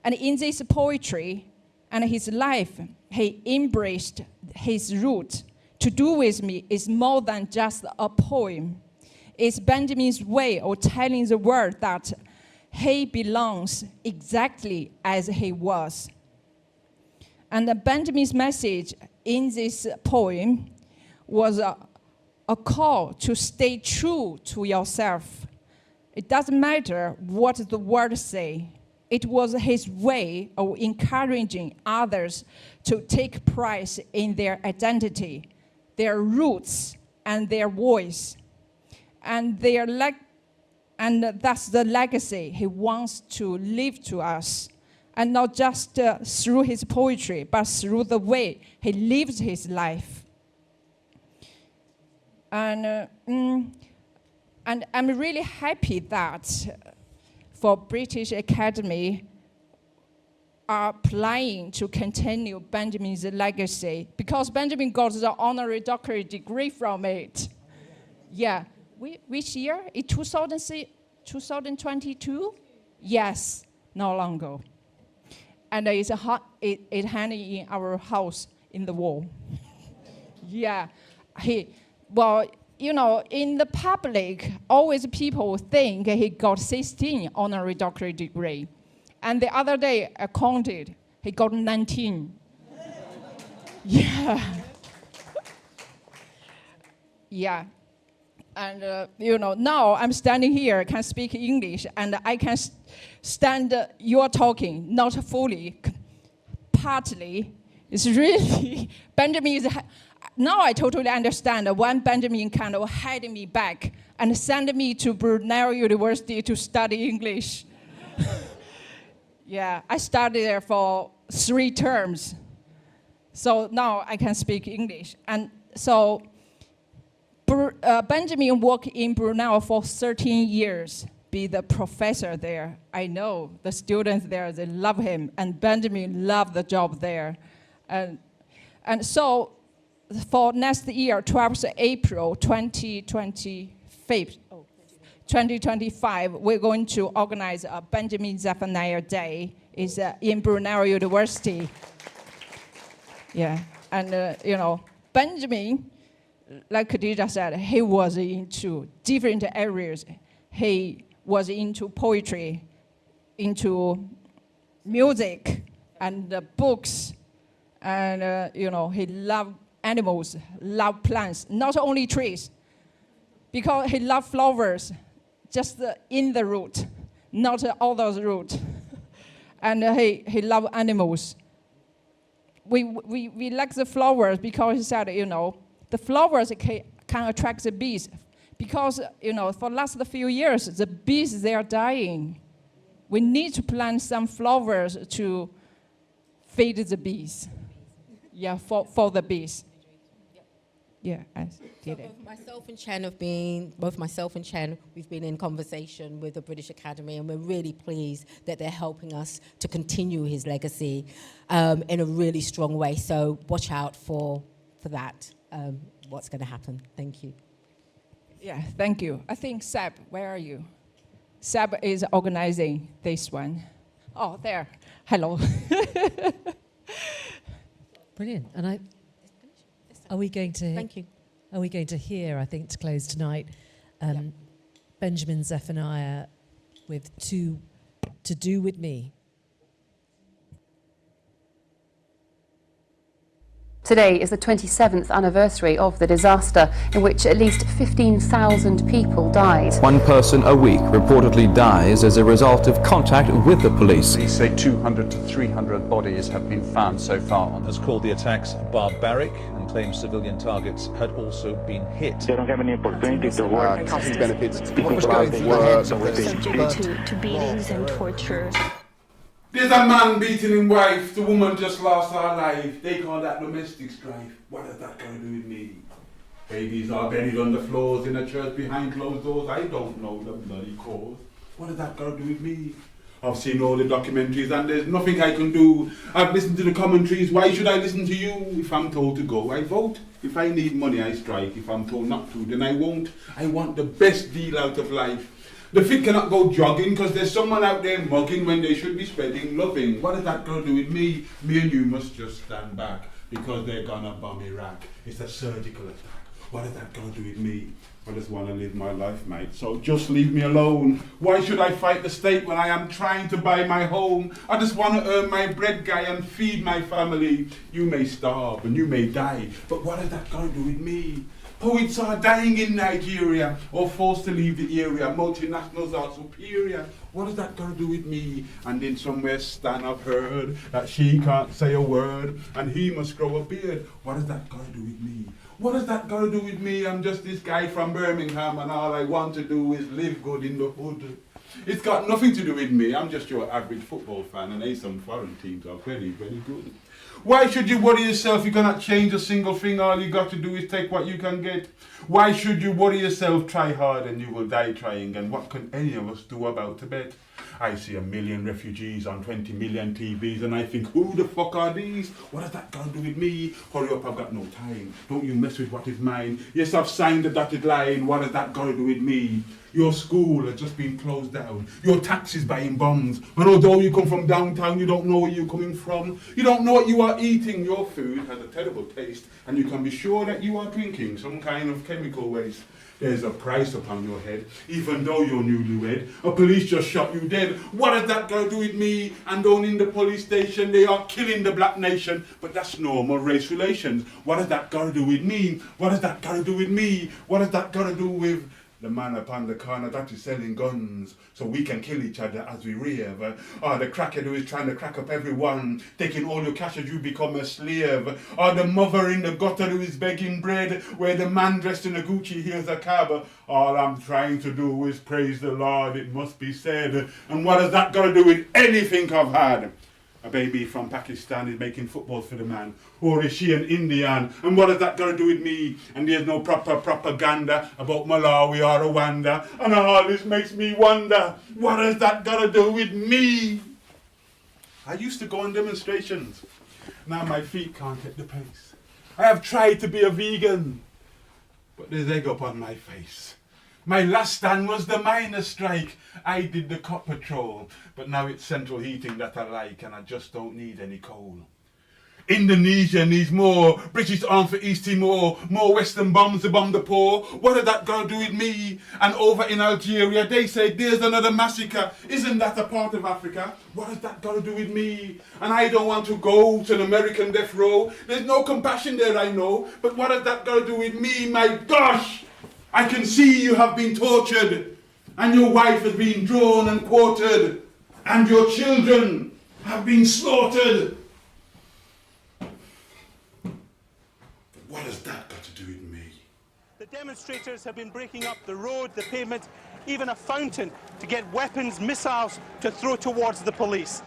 And in this poetry and his life, he embraced his root. To Do With Me is more than just a poem. It's Benjamin's way of telling the world that he belongs exactly as he was. And Benjamin's message in this poem was a call to stay true to yourself. It doesn't matter what the world say. It was his way of encouraging others to take pride in their identity, their roots, and their voice. And that's the legacy he wants to leave to us. And not just through his poetry, but through the way he lives his life. And I'm really happy that for British Academy are applying to continue Benjamin's legacy, because Benjamin got the honorary doctorate degree from it. Yeah, which year? In 2022? Yes, not long ago. And it hanging in our house in the wall. Yeah, well, you know, in the public, always people think he got 16 honorary doctorate degree. And the other day, I counted, he got 19. Yeah. Yeah. And, you know, now I'm standing here, can speak English, and I can stand your talking, not fully, partly. It's really, Benjamin is, now I totally understand when Benjamin kind of held me back and sent me to Brunel University to study English. Yeah, I studied there for 3 terms. So now I can speak English. And so Benjamin worked in Brunel for 13 years, be the professor there. I know the students there, they love him, and Benjamin loved the job there. And so for next year, 12th April 2025, we're going to organize a Benjamin Zephaniah Day. It's in Brunel University. Yeah, and you know, Benjamin, like Kadija said, he was into different areas. He was into poetry, into music, and books, and you know, he loved animals, loved plants, not only trees, because he loved flowers, just in the root, not all those roots. And he loved animals. We like the flowers because he said, you know, the flowers can attract the bees, because, you know, for the last few years, the bees, they are dying. We need to plant some flowers to feed the bees. Yeah, for the bees. Yeah, I did it. Both myself and Chen, we've been in conversation with the British Academy, and we're really pleased that they're helping us to continue his legacy in a really strong way. So watch out for that, what's going to happen. Thank you. Yeah, thank you. I think Sab, where are you? Sab is organizing this one. Oh, there. Hello. Brilliant. And are we going to? Thank you. Are we going to hear? I think to close tonight, Benjamin Zephaniah with To Do With Me. Today is the 27th anniversary of the disaster in which at least 15,000 people died. 1 person a week reportedly dies as a result of contact with the police. Police say 200 to 300 bodies have been found so far. Has called the attacks barbaric and claims civilian targets had also been hit. They don't have any opportunity to work. Cost benefits. People out of work. To beatings and torture. There's a man beating his wife, the woman just lost her life. They call that domestic strife. What has that got to do with me? Babies are buried on the floors in a church behind closed doors. I don't know the bloody cause. What has that got to do with me? I've seen all the documentaries and there's nothing I can do. I've listened to the commentaries. Why should I listen to you? If I'm told to go, I vote. If I need money, I strike. If I'm told not to, then I won't. I want the best deal out of life. The fit cannot go jogging because there's someone out there mugging when they should be spreading loving. What has that got to do with me? Me and you must just stand back because they're gonna bomb Iraq. It's a surgical attack. What has that got to do with me? I just want to live my life, mate. So just leave me alone. Why should I fight the state when I am trying to buy my home? I just want to earn my bread, guy, and feed my family. You may starve and you may die, but what has that got to do with me? Poets are dying in Nigeria or forced to leave the area. Multinationals are superior. What has that got to do with me? And in somewhere Stan I've heard that she can't say a word and he must grow a beard. What has that got to do with me? What has that got to do with me? I'm just this guy from Birmingham and all I want to do is live good in the hood. It's got nothing to do with me. I'm just your average football fan and some foreign teams are very, very good. Why should you worry yourself? You cannot change a single thing. All you got to do is take what you can get. Why should you worry yourself? Try hard and you will die trying. And what can any of us do about Tibet? I see 1 million refugees on 20 million TVs and I think, who the fuck are these? What has that got to do with me? Hurry up, I've got no time. Don't you mess with what is mine. Yes, I've signed the dotted line. What has that got to do with me? Your school has just been closed down. Your taxis buying bombs. And although you come from downtown, you don't know where you're coming from. You don't know what you are eating. Your food has a terrible taste and you can be sure that you are drinking some kind of chemical waste. There's a price upon your head, even though you're newlywed. A police just shot you dead. What has that got to do with me? And down in the police station, they are killing the black nation. But that's normal race relations. What has that got to do with me? What has that got to do with me? What has that got to do with the man upon the corner that is selling guns so we can kill each other as we rave? Or the crackhead who is trying to crack up everyone, taking all your cash as you become a slave? Or the mother in the gutter who is begging bread, where the man dressed in a Gucci hears a cab? All I'm trying to do is praise the Lord, it must be said. And what has that got to do with anything I've had? A baby from Pakistan is making footballs for the man. Or is she an Indian? And what has that got to do with me? And there's no proper propaganda about Malawi or Rwanda. And all this makes me wonder, what has that got to do with me? I used to go on demonstrations. Now my feet can't hit the pace. I have tried to be a vegan, but there's egg up on my face. My last stand was the miners' strike. I did the cop patrol, but now it's central heating that I like and I just don't need any coal. Indonesia needs more British arms for East Timor, more Western bombs to bomb the poor. What has that got to do with me? And over in Algeria, they say there's another massacre. Isn't that a part of Africa? What has that got to do with me? And I don't want to go to an American death row. There's no compassion there, I know. But what has that got to do with me? My gosh! I can see you have been tortured, and your wife has been drawn and quartered, and your children have been slaughtered. But what has that got to do with me? The demonstrators have been breaking up the road, the pavement, even a fountain to get weapons, missiles to throw towards the police.